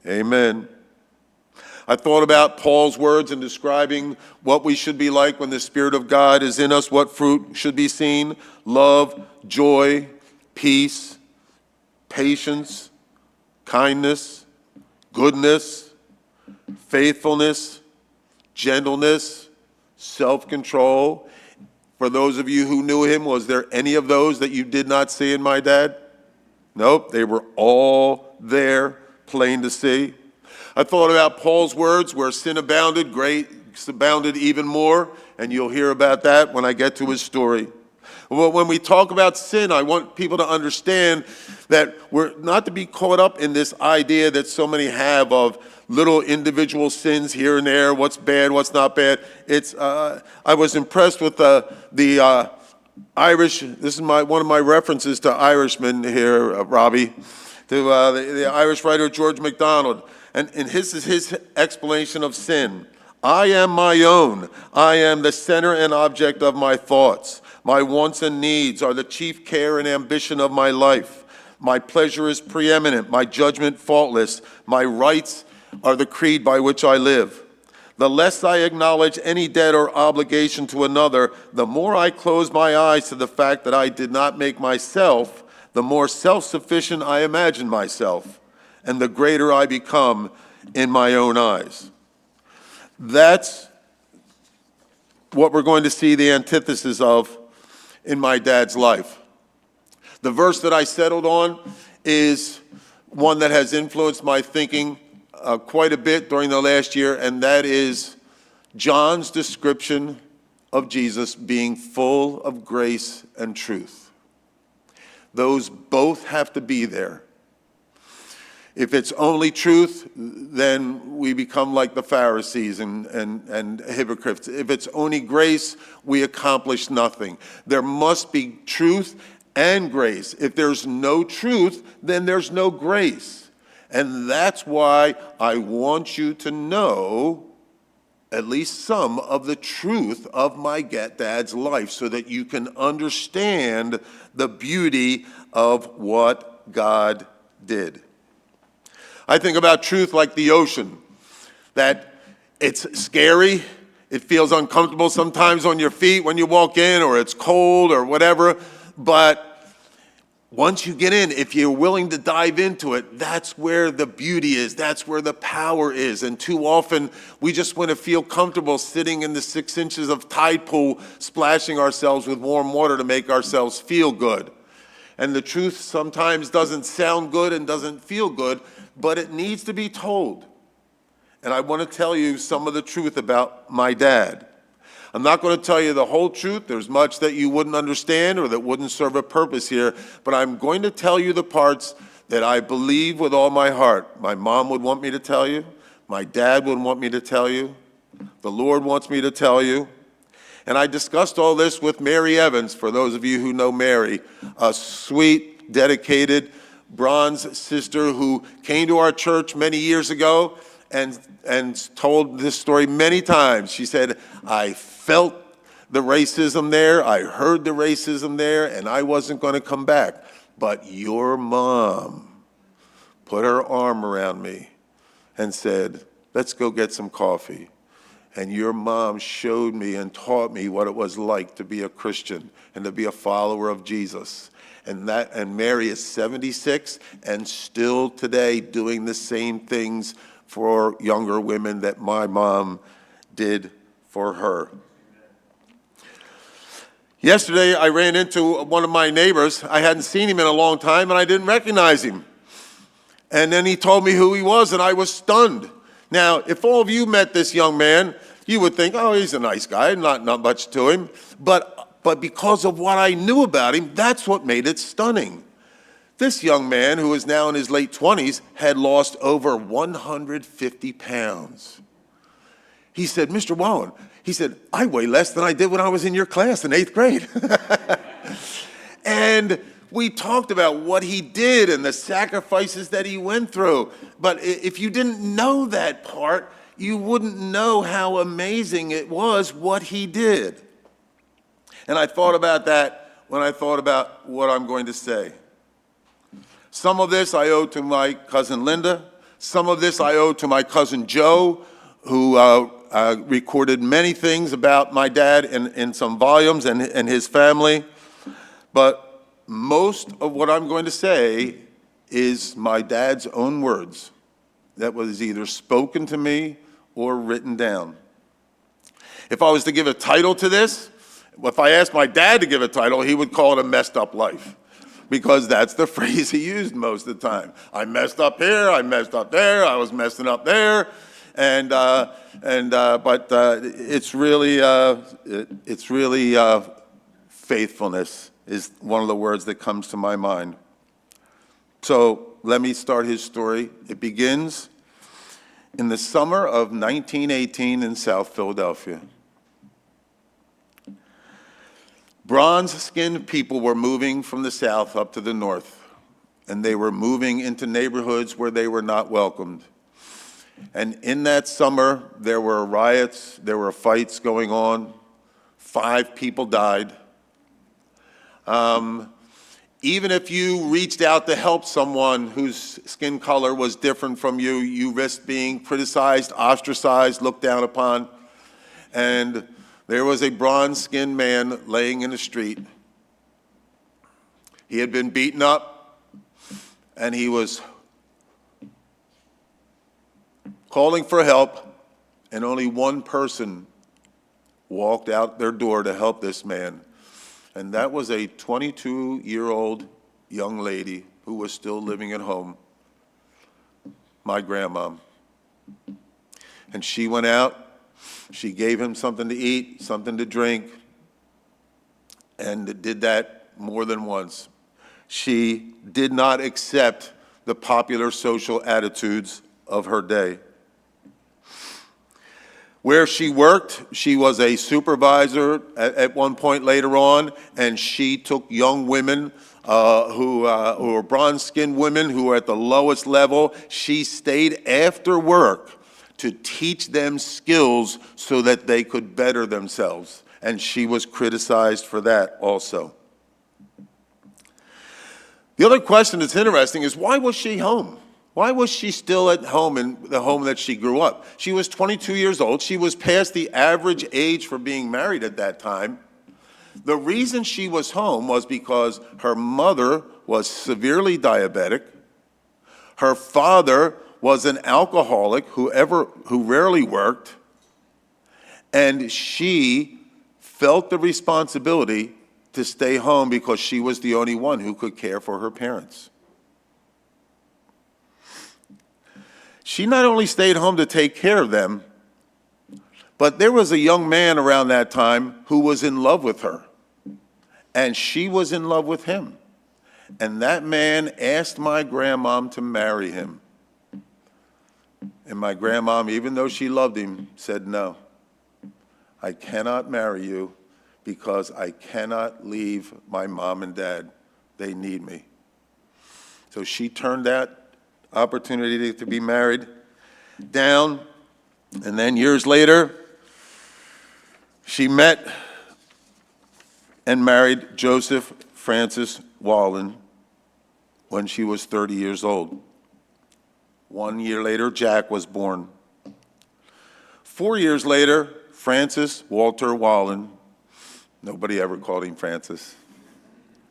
Amen. I thought about Paul's words in describing what we should be like when the Spirit of God is in us, what fruit should be seen: love, joy, peace, patience, kindness, goodness, faithfulness, gentleness, self-control. For those of you who knew him, was there any of those that you did not see in my dad? Nope, they were all there, plain to see. I thought about Paul's words, where sin abounded, grace abounded even more, and you'll hear about that when I get to his story. Well, when we talk about sin, I want people to understand that we're not to be caught up in this idea that so many have of little individual sins here and there, what's bad, what's not bad. I was impressed with the Irish, this is one of my references to Irishmen here, Robbie, to the Irish writer George MacDonald. And his is his explanation of sin. I am my own. I am the center and object of my thoughts. My wants and needs are the chief care and ambition of my life. My pleasure is preeminent, my judgment faultless. My rights are the creed by which I live. The less I acknowledge any debt or obligation to another, the more I close my eyes to the fact that I did not make myself, the more self-sufficient I imagine myself, and the greater I become in my own eyes. That's what we're going to see the antithesis of in my dad's life. The verse that I settled on is one that has influenced my thinking quite a bit during the last year, and that is John's description of Jesus being full of grace and truth. Those both have to be there. If it's only truth, then we become like the Pharisees and hypocrites. If it's only grace, we accomplish nothing. There must be truth and grace. If there's no truth, then there's no grace. And that's why I want you to know at least some of the truth of my dad's life so that you can understand the beauty of what God did. I think about truth like the ocean, that it's scary, it feels uncomfortable sometimes on your feet when you walk in, or it's cold or whatever, but once you get in, if you're willing to dive into it, that's where the beauty is, that's where the power is. And too often, we just want to feel comfortable sitting in the 6 inches of tide pool, splashing ourselves with warm water to make ourselves feel good. And the truth sometimes doesn't sound good and doesn't feel good, but it needs to be told. And I want to tell you some of the truth about my dad. I'm not going to tell you the whole truth. There's much that you wouldn't understand or that wouldn't serve a purpose here, but I'm going to tell you the parts that I believe with all my heart. My mom would want me to tell you. My dad would want me to tell you. The Lord wants me to tell you. And I discussed all this with Mary Evans, for those of you who know Mary, a sweet, dedicated bronze sister who came to our church many years ago and told this story many times. She said, I felt the racism there, I heard the racism there, and I wasn't going to come back. But your mom put her arm around me and said, let's go get some coffee. And your mom showed me and taught me what it was like to be a Christian and to be a follower of Jesus. And Mary is 76 and still today doing the same things for younger women that my mom did for her. Yesterday, I ran into one of my neighbors. I hadn't seen him in a long time, and I didn't recognize him. And then he told me who he was, and I was stunned. Now, if all of you met this young man, you would think, oh, he's a nice guy, not much to him. But because of what I knew about him, that's what made it stunning. This young man, who is now in his late 20s, had lost over 150 pounds. He said, Mr. Wallin, he said, I weigh less than I did when I was in your class in 8th grade. And we talked about what he did and the sacrifices that he went through. But if you didn't know that part, you wouldn't know how amazing it was what he did. And I thought about that when I thought about what I'm going to say. Some of this I owe to my cousin Linda. Some of this I owe to my cousin Joe, who recorded many things about my dad in some volumes and his family. But most of what I'm going to say is my dad's own words that was either spoken to me or written down. If I was to give a title to this, if I asked my dad to give a title, he would call it A Messed Up Life, because that's the phrase he used most of the time. I messed up here, I messed up there, I was messing up there, but it's really faithfulness is one of the words that comes to my mind. So let me start his story. It begins in the summer of 1918 in South Philadelphia. Bronze-skinned people were moving from the south up to the north, and they were moving into neighborhoods where they were not welcomed. And in that summer, there were riots, there were fights going on. 5 people died. Even if you reached out to help someone whose skin color was different from you, you risked being criticized, ostracized, looked down upon. And there was a bronze-skinned man laying in the street. He had been beaten up, and he was calling for help, and only one person walked out their door to help this man. And that was a 22-year-old young lady who was still living at home, my grandma. And she went out, she gave him something to eat, something to drink, and did that more than once. She did not accept the popular social attitudes of her day. Where she worked, she was a supervisor at one point later on, and she took young women who were bronze-skinned women who were at the lowest level. She stayed after work to teach them skills so that they could better themselves, and she was criticized for that also. The other question that's interesting is, why was she home? Why was she still at home in the home that she grew up? She was 22 years old. She was past the average age for being married at that time. The reason she was home was because her mother was severely diabetic. Her father was an alcoholic who rarely worked. And she felt the responsibility to stay home because she was the only one who could care for her parents. She not only stayed home to take care of them, but there was a young man around that time who was in love with her, and she was in love with him. And that man asked my grandmom to marry him. And my grandmom, even though she loved him, said, "No, I cannot marry you because I cannot leave my mom and dad. They need me." So she turned that opportunity to be married down, and then years later, she met and married Joseph Francis Wallin when she was 30 years old. 1 year later, Jack was born. 4 years later, Francis Walter Wallin, nobody ever called him Francis,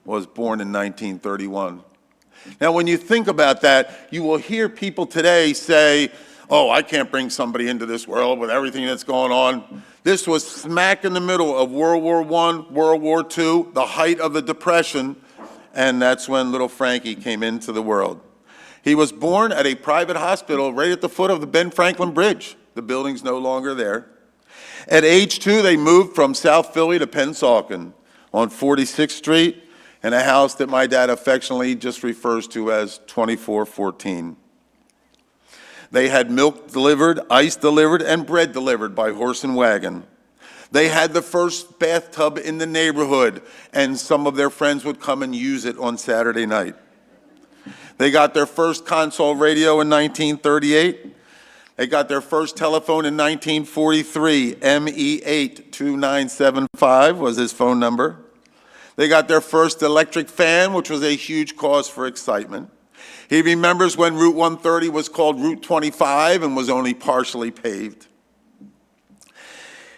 was born in 1931. Now, when you think about that, you will hear people today say, "Oh, I can't bring somebody into this world with everything that's going on." This was smack in the middle of World War I, World War II, the height of the Depression, and that's when little Frankie came into the world. He was born at a private hospital right at the foot of the Ben Franklin Bridge. The building's no longer there. At age 2, they moved from South Philly to Pennsauken on 46th Street, in a house that my dad affectionately just refers to as 2414. They had milk delivered, ice delivered, and bread delivered by horse and wagon. They had the first bathtub in the neighborhood, and some of their friends would come and use it on Saturday night. They got their first console radio in 1938. They got their first telephone in 1943. ME8 2975 was his phone number. They got their first electric fan, which was a huge cause for excitement. He remembers when Route 130 was called Route 25 and was only partially paved.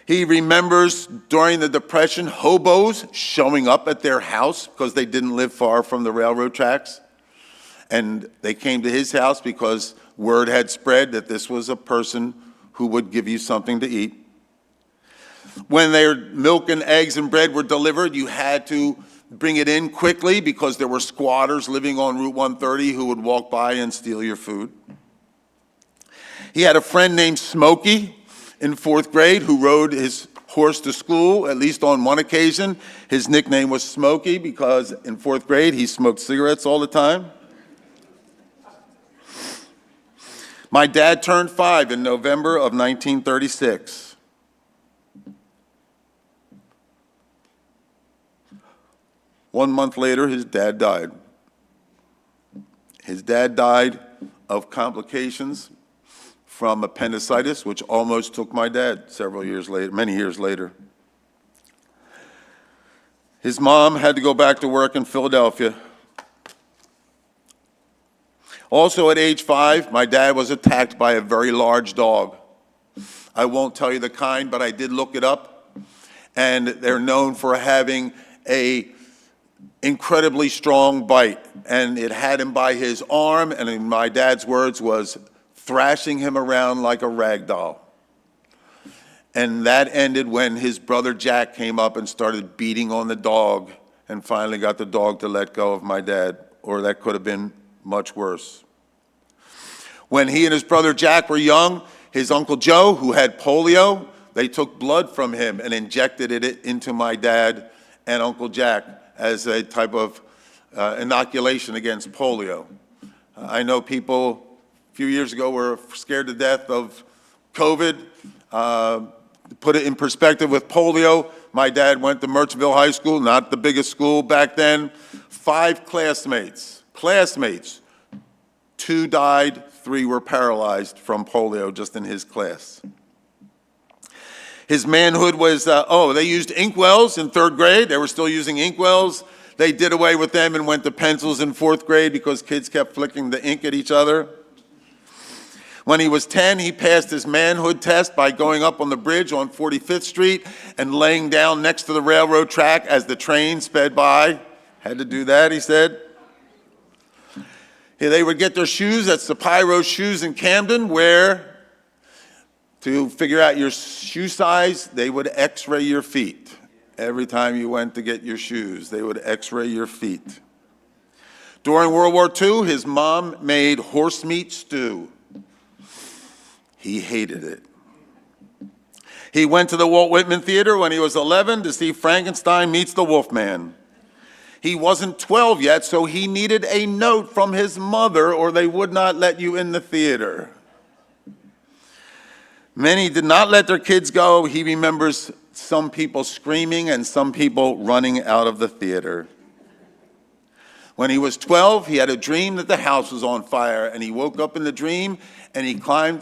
He remembers during the Depression, hobos showing up at their house because they didn't live far from the railroad tracks. And they came to his house because word had spread that this was a person who would give you something to eat. When their milk and eggs and bread were delivered, you had to bring it in quickly because there were squatters living on Route 130 who would walk by and steal your food. He had a friend named Smokey in 4th grade who rode his horse to school, at least on one occasion. His nickname was Smokey because in 4th grade he smoked cigarettes all the time. My dad turned 5 in November of 1936. One month later, his dad died. His dad died of complications from appendicitis, which almost took my dad many years later. His mom had to go back to work in Philadelphia. Also at age 5, my dad was attacked by a very large dog. I won't tell you the kind, but I did look it up. And they're known for having a incredibly strong bite, and it had him by his arm, and in my dad's words was thrashing him around like a rag doll. And that ended when his brother Jack came up and started beating on the dog and finally got the dog to let go of my dad, or that could have been much worse. When he and his brother Jack were young, his Uncle Joe, who had polio, they took blood from him and injected it into my dad and Uncle Jack as a type of inoculation against polio. I know people a few years ago were scared to death of COVID. To put it in perspective with polio, my dad went to Merchville High School, not the biggest school back then. 5 classmates, 2 died, 3 were paralyzed from polio just in his class. His manhood was, they used inkwells in 3rd grade. They were still using inkwells. They did away with them and went to pencils in 4th grade because kids kept flicking the ink at each other. When he was 10, he passed his manhood test by going up on the bridge on 45th Street and laying down next to the railroad track as the train sped by. Had to do that, he said. They would get their shoes at Sapiro Shoes in Camden, where to figure out your shoe size, they would x-ray your feet. Every time you went to get your shoes, they would x-ray your feet. During World War II, his mom made horse meat stew. He hated it. He went to the Walt Whitman Theater when he was 11 to see Frankenstein Meets the Wolfman. He wasn't 12 yet, so he needed a note from his mother or they would not let you in the theater. Many did not let their kids go. He remembers some people screaming and some people running out of the theater. When he was 12, he had a dream that the house was on fire, and he woke up in the dream, and he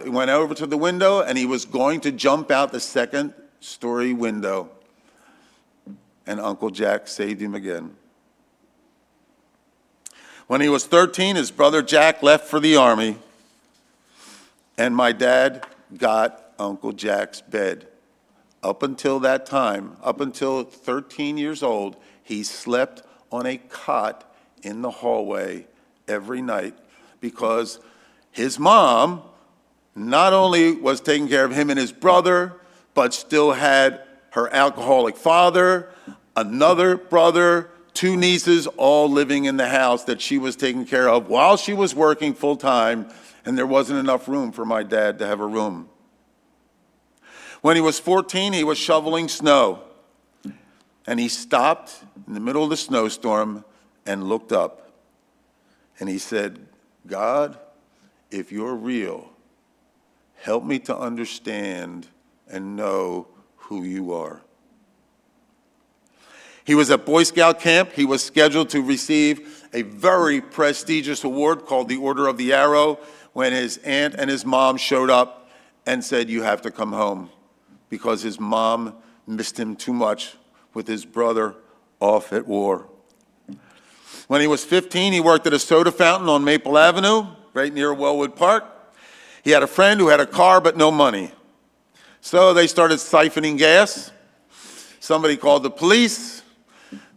went over to the window, and he was going to jump out the second-story window. And Uncle Jack saved him again. When he was 13, his brother Jack left for the Army, and my dad got Uncle Jack's bed. Up until that time, up until 13 years old, he slept on a cot in the hallway every night because his mom not only was taking care of him and his brother, but still had her alcoholic father, another brother, 2 nieces, all living in the house that she was taking care of while she was working full time, and there wasn't enough room for my dad to have a room. When he was 14, he was shoveling snow, and he stopped in the middle of the snowstorm and looked up, and he said, God, if you're real, help me to understand and know who you are. He was at Boy Scout camp. He was scheduled to receive a very prestigious award called the Order of the Arrow when his aunt and his mom showed up and said, you have to come home, because his mom missed him too much with his brother off at war. When he was 15, he worked at a soda fountain on Maple Avenue, right near Wellwood Park. He had a friend who had a car but no money. So they started siphoning gas. Somebody called the police.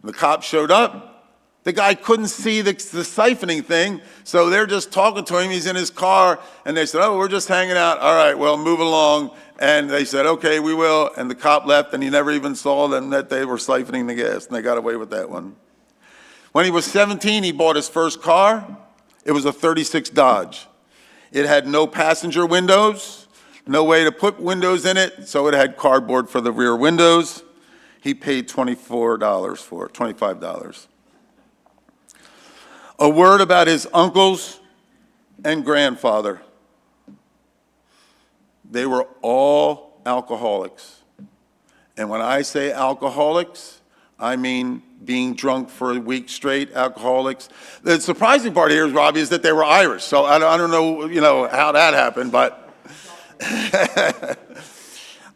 The cops showed up. The guy couldn't see the siphoning thing, so they're just talking to him. He's in his car, and they said, oh, we're just hanging out. All right, well, move along. And they said, okay, we will. And the cop left, and he never even saw them that they were siphoning the gas, and they got away with that one. When he was 17, he bought his first car. It was a 36 Dodge. It had no passenger windows, no way to put windows in it, so it had cardboard for the rear windows. He paid $24 for it, $25. A word about his uncles and grandfather. They were all alcoholics. And when I say alcoholics, I mean being drunk for a week straight, alcoholics. The surprising part here, Robbie, is that they were Irish. So I don't know, how that happened, but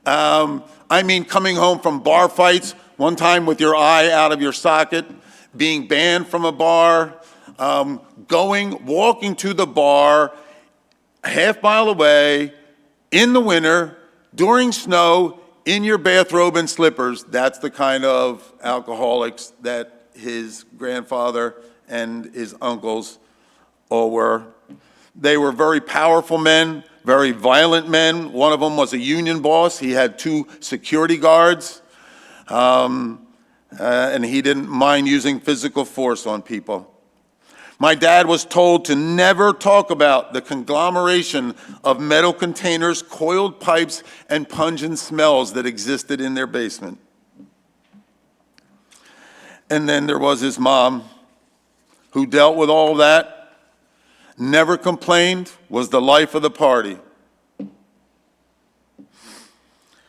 I mean coming home from bar fights, one time with your eye out of your socket, being banned from a bar, walking to the bar a half-mile away in the winter, during snow, in your bathrobe and slippers. That's the kind of alcoholics that his grandfather and his uncles all were. They were very powerful men, very violent men. One of them was a union boss. He had 2 security guards, and he didn't mind using physical force on people. My dad was told to never talk about the conglomeration of metal containers, coiled pipes, and pungent smells that existed in their basement. And then there was his mom, who dealt with all that, never complained, was the life of the party.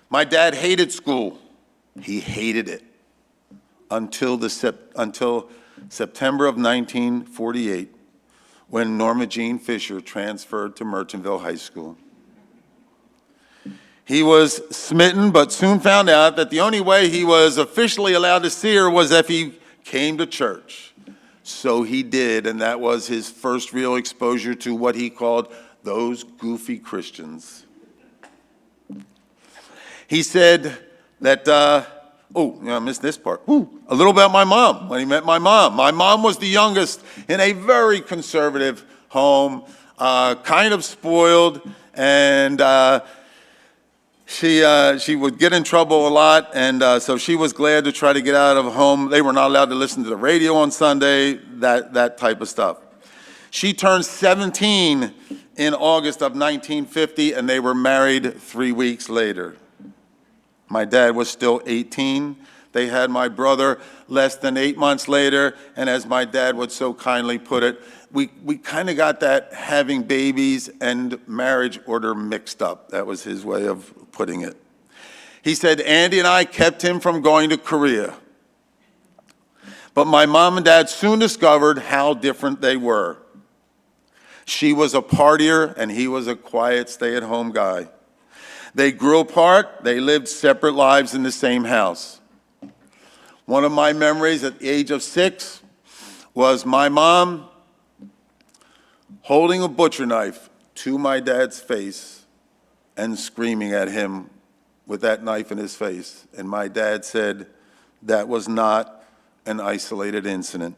My dad hated school. He hated it until September of 1948, when Norma Jean Fisher transferred to Merchantville High School. He was smitten, but soon found out that the only way he was officially allowed to see her was if he came to church. So he did, and that was his first real exposure to what he called those goofy Christians. He said that, I missed this part. A little about my mom, when he met my mom. My mom was the youngest in a very conservative home, kind of spoiled, and She would get in trouble a lot, and so she was glad to try to get out of home. They were not allowed to listen to the radio on Sunday, that type of stuff. She turned 17 in August of 1950, and they were married 3 weeks later. My dad was still 18. They had my brother less than 8 months later, and as my dad would so kindly put it, we kind of got that having babies and marriage order mixed up. That was his way of putting it. He said, Andy and I kept him from going to Korea. But my mom and dad soon discovered how different they were. She was a partier, and he was a quiet, stay-at-home guy. They grew apart. They lived separate lives in the same house. One of my memories at the age of 6 was my mom holding a butcher knife to my dad's face and screaming at him with that knife in his face. And my dad said that was not an isolated incident.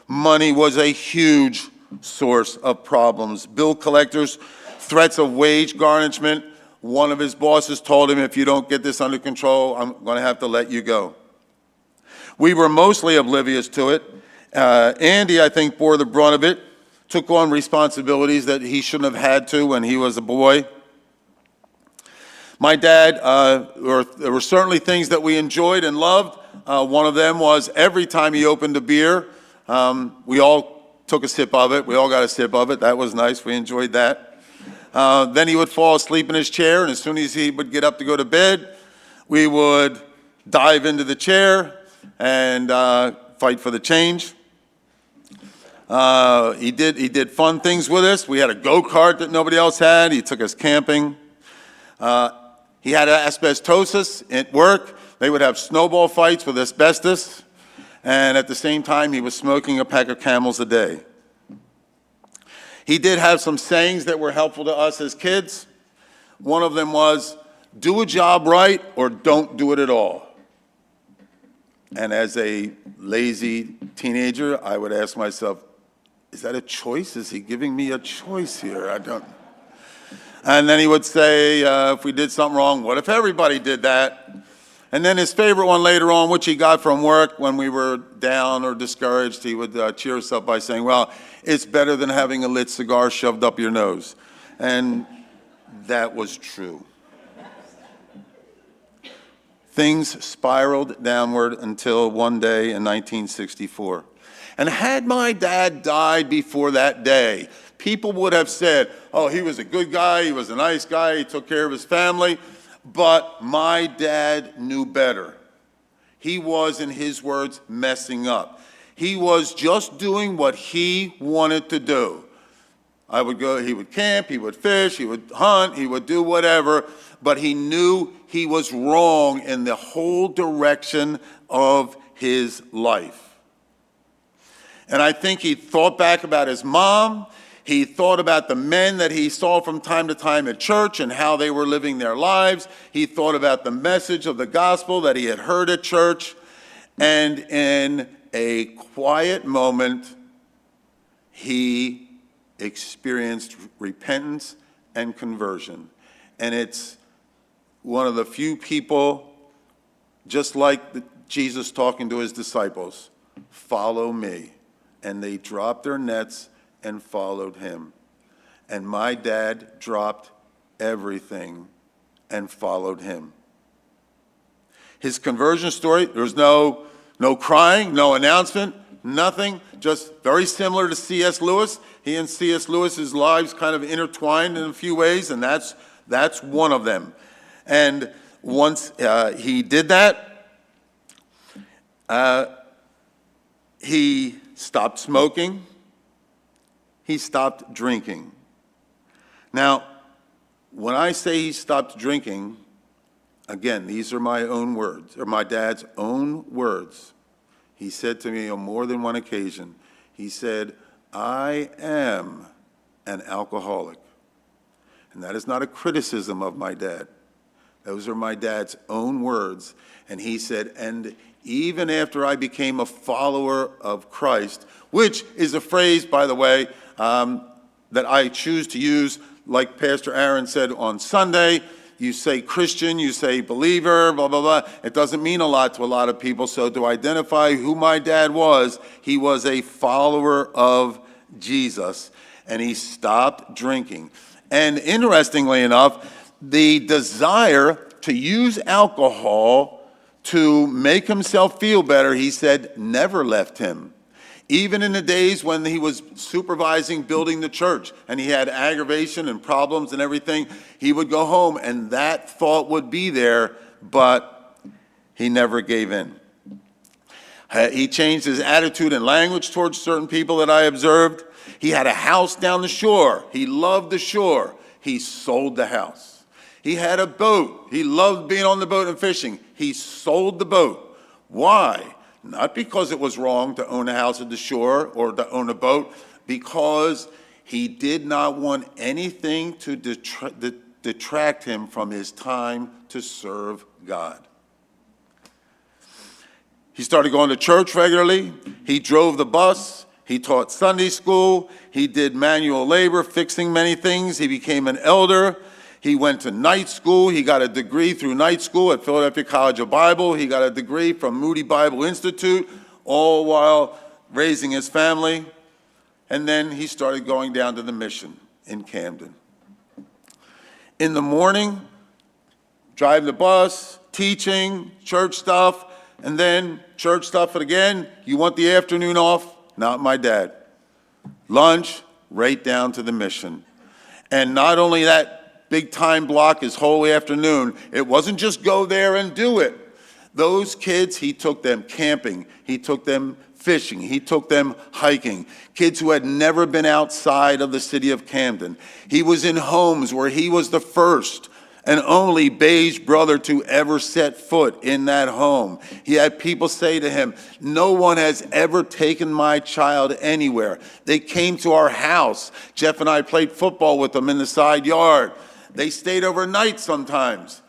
Money was a huge source of problems. Bill collectors, threats of wage garnishment. One of his bosses told him, if you don't get this under control, I'm going to have to let you go. We were mostly oblivious to it. Andy, I think, bore the brunt of it, took on responsibilities that he shouldn't have had to when he was a boy. My dad, there were certainly things that we enjoyed and loved. One of them was every time he opened a beer, we all took a sip of it. We all got a sip of it. That was nice. We enjoyed that. Then he would fall asleep in his chair, and as soon as he would get up to go to bed, we would dive into the chair and fight for the change. He did fun things with us. We had a go-kart that nobody else had. He took us camping. He had asbestosis at work. They would have snowball fights with asbestos. And at the same time, he was smoking a pack of Camels a day. He did have some sayings that were helpful to us as kids. One of them was, do a job right or don't do it at all. And as a lazy teenager, I would ask myself, is that a choice? Is he giving me a choice here? I don't. And then he would say, if we did something wrong, what if everybody did that? And then his favorite one later on, which he got from work when we were down or discouraged, he would cheer us up by saying, well, it's better than having a lit cigar shoved up your nose. And that was true. Things spiraled downward until one day in 1964. And had my dad died before that day, people would have said, oh, he was a good guy, he was a nice guy, he took care of his family. But my dad knew better. He was, in his words, messing up. He was just doing what he wanted to do. He would camp, he would fish, he would hunt, he would do whatever, but he knew he was wrong in the whole direction of his life. And I think he thought back about his mom. He thought about the men that he saw from time to time at church and how they were living their lives. He thought about the message of the gospel that he had heard at church. And in a quiet moment, he experienced repentance and conversion. And it's one of the few people, just like Jesus talking to his disciples, follow me. And they dropped their nets and followed him. And my dad dropped everything and followed him. His conversion story, there was no crying, no announcement, nothing, just very similar to C.S. Lewis. He and C.S. Lewis's lives kind of intertwined in a few ways, and that's one of them. And once he did that, he stopped smoking. He stopped drinking. Now, when I say he stopped drinking, again, these are my own words, or my dad's own words. He said to me on more than one occasion, he said, I am an alcoholic. And that is not a criticism of my dad. Those are my dad's own words. And he said, and even after I became a follower of Christ, which is a phrase, by the way, that I choose to use, like Pastor Aaron said on Sunday, you say Christian, you say believer, blah, blah, blah. It doesn't mean a lot to a lot of people. So to identify who my dad was, he was a follower of Jesus, and he stopped drinking. And interestingly enough, the desire to use alcohol to make himself feel better, he said, never left him. Even in the days when he was supervising building the church and he had aggravation and problems and everything, he would go home and that thought would be there, but he never gave in. He changed his attitude and language towards certain people that I observed. He had a house down the shore. He loved the shore. He sold the house. He had a boat. He loved being on the boat and fishing. He sold the boat. Why? Not because it was wrong to own a house at the shore or to own a boat, because he did not want anything to detract him from his time to serve God. He started going to church regularly. He drove the bus. He taught Sunday school. He did manual labor, fixing many things. He became an elder. He went to night school. He got a degree through night school at Philadelphia College of Bible. He got a degree from Moody Bible Institute, all while raising his family. And then he started going down to the mission in Camden. In the morning, driving the bus, teaching, church stuff, and then church stuff again. You want the afternoon off? Not my dad. Lunch, right down to the mission. And not only that, big time block his whole afternoon. It wasn't just go there and do it. Those kids, he took them camping. He took them fishing. He took them hiking. Kids who had never been outside of the city of Camden. He was in homes where he was the first and only beige brother to ever set foot in that home. He had people say to him, no one has ever taken my child anywhere. They came to our house. Jeff and I played football with them in the side yard. They stayed overnight sometimes.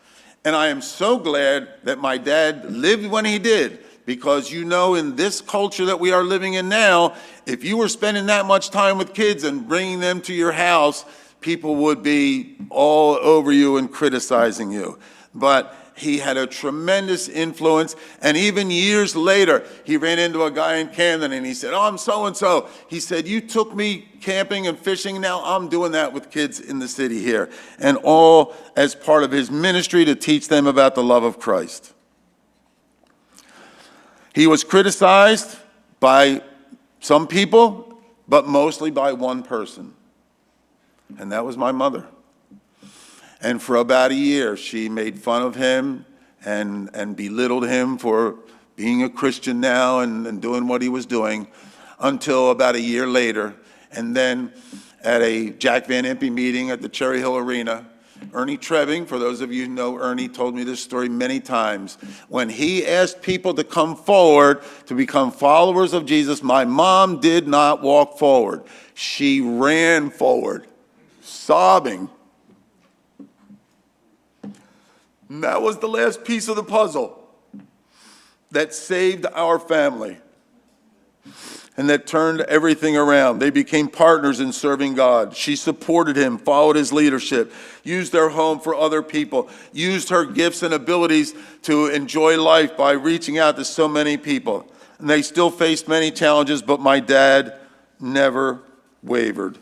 And I am so glad that my dad lived when he did, because you know, in this culture that we are living in now, if you were spending that much time with kids and bringing them to your house, people would be all over you and criticizing you. But he had a tremendous influence, and even years later, he ran into a guy in Camden, and he said, oh, I'm so-and-so. He said, you took me camping and fishing, now I'm doing that with kids in the city here, and all as part of his ministry to teach them about the love of Christ. He was criticized by some people, but mostly by one person, and that was my mother. And for about a year, she made fun of him and belittled him for being a Christian now and doing what he was doing, until about a year later. And then at a Jack Van Impe meeting at the Cherry Hill Arena, Ernie Trebbing, for those of you who know Ernie, told me this story many times. When he asked people to come forward to become followers of Jesus, my mom did not walk forward. She ran forward, sobbing. And that was the last piece of the puzzle that saved our family and that turned everything around. They became partners in serving God. She supported him, followed his leadership, used their home for other people, used her gifts and abilities to enjoy life by reaching out to so many people. And they still faced many challenges, but my dad never wavered.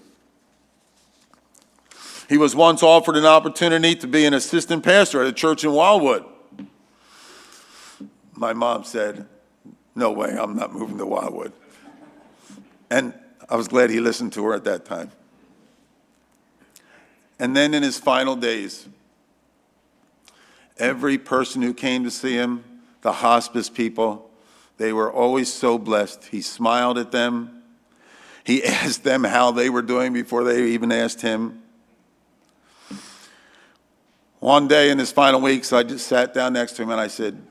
He was once offered an opportunity to be an assistant pastor at a church in Wildwood. My mom said, no way, I'm not moving to Wildwood. And I was glad he listened to her at that time. And then in his final days, every person who came to see him, the hospice people, they were always so blessed. He smiled at them. He asked them how they were doing before they even asked him. One day in his final weeks, I just sat down next to him and I said,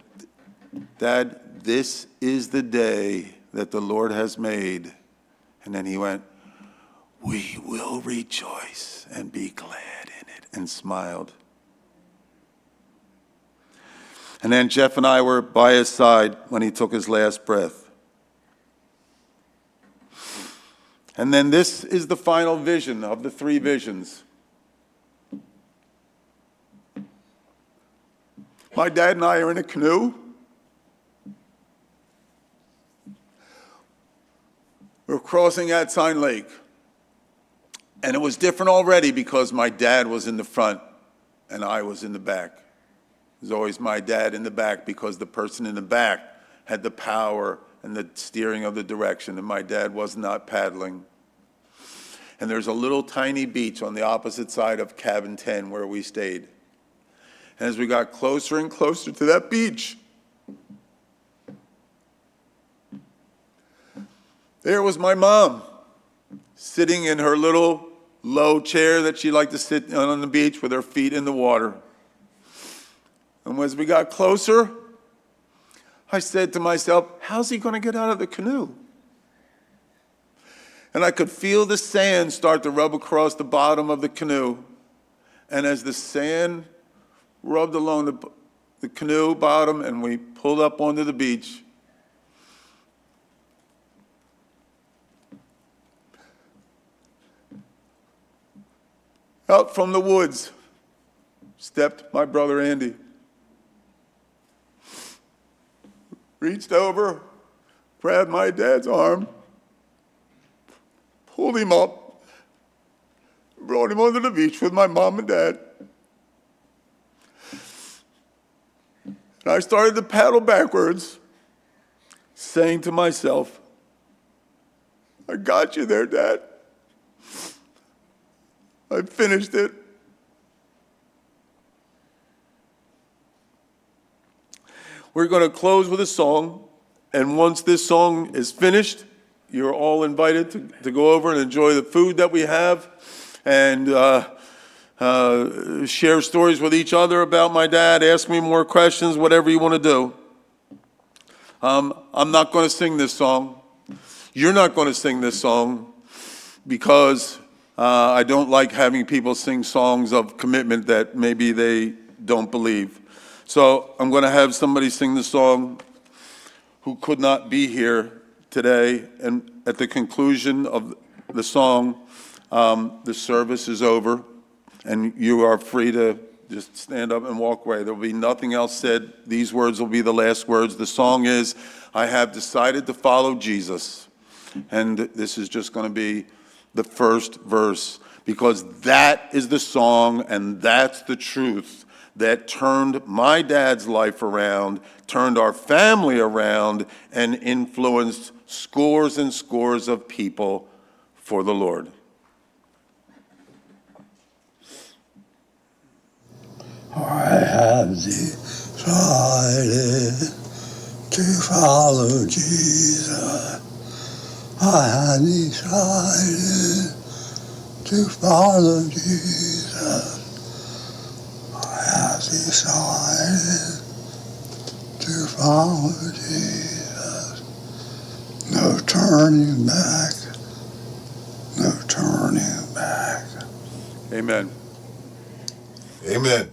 Dad, this is the day that the Lord has made. And then he went, we will rejoice and be glad in it, and smiled. And then Jeff and I were by his side when he took his last breath. And then this is the final vision of the three visions. My dad and I are in a canoe. We're crossing Sign Lake. And it was different already because my dad was in the front and I was in the back. It was always my dad in the back because the person in the back had the power and the steering of the direction, and my dad was not paddling. And there's a little tiny beach on the opposite side of Cabin 10 where we stayed. And as we got closer and closer to that beach, there was my mom sitting in her little low chair that she liked to sit on the beach with her feet in the water. And as we got closer, I said to myself, how's he going to get out of the canoe? And I could feel the sand start to rub across the bottom of the canoe. And as the sand rubbed along the canoe bottom and we pulled up onto the beach, out from the woods stepped my brother Andy. Reached over, grabbed my dad's arm, pulled him up, brought him onto the beach with my mom and dad. And I started to paddle backwards, saying to myself, I got you there, Dad. I finished it. We're going to close with a song, and once this song is finished, you're all invited to go over and enjoy the food that we have and share stories with each other about my dad, ask me more questions, whatever you want to do. I'm not going to sing this song. You're not going to sing this song because I don't like having people sing songs of commitment that maybe they don't believe. So I'm going to have somebody sing the song who could not be here today. And at the conclusion of the song, the service is over, and you are free to just stand up and walk away. There will be nothing else said. These words will be the last words. The song is, I have decided to follow Jesus. And this is just going to be the first verse, because that is the song and that's the truth that turned my dad's life around, turned our family around, and influenced scores and scores of people for the Lord. I have decided to follow Jesus. I have decided to follow Jesus. I have decided to follow Jesus. No turning back. No turning back. Amen. Amen.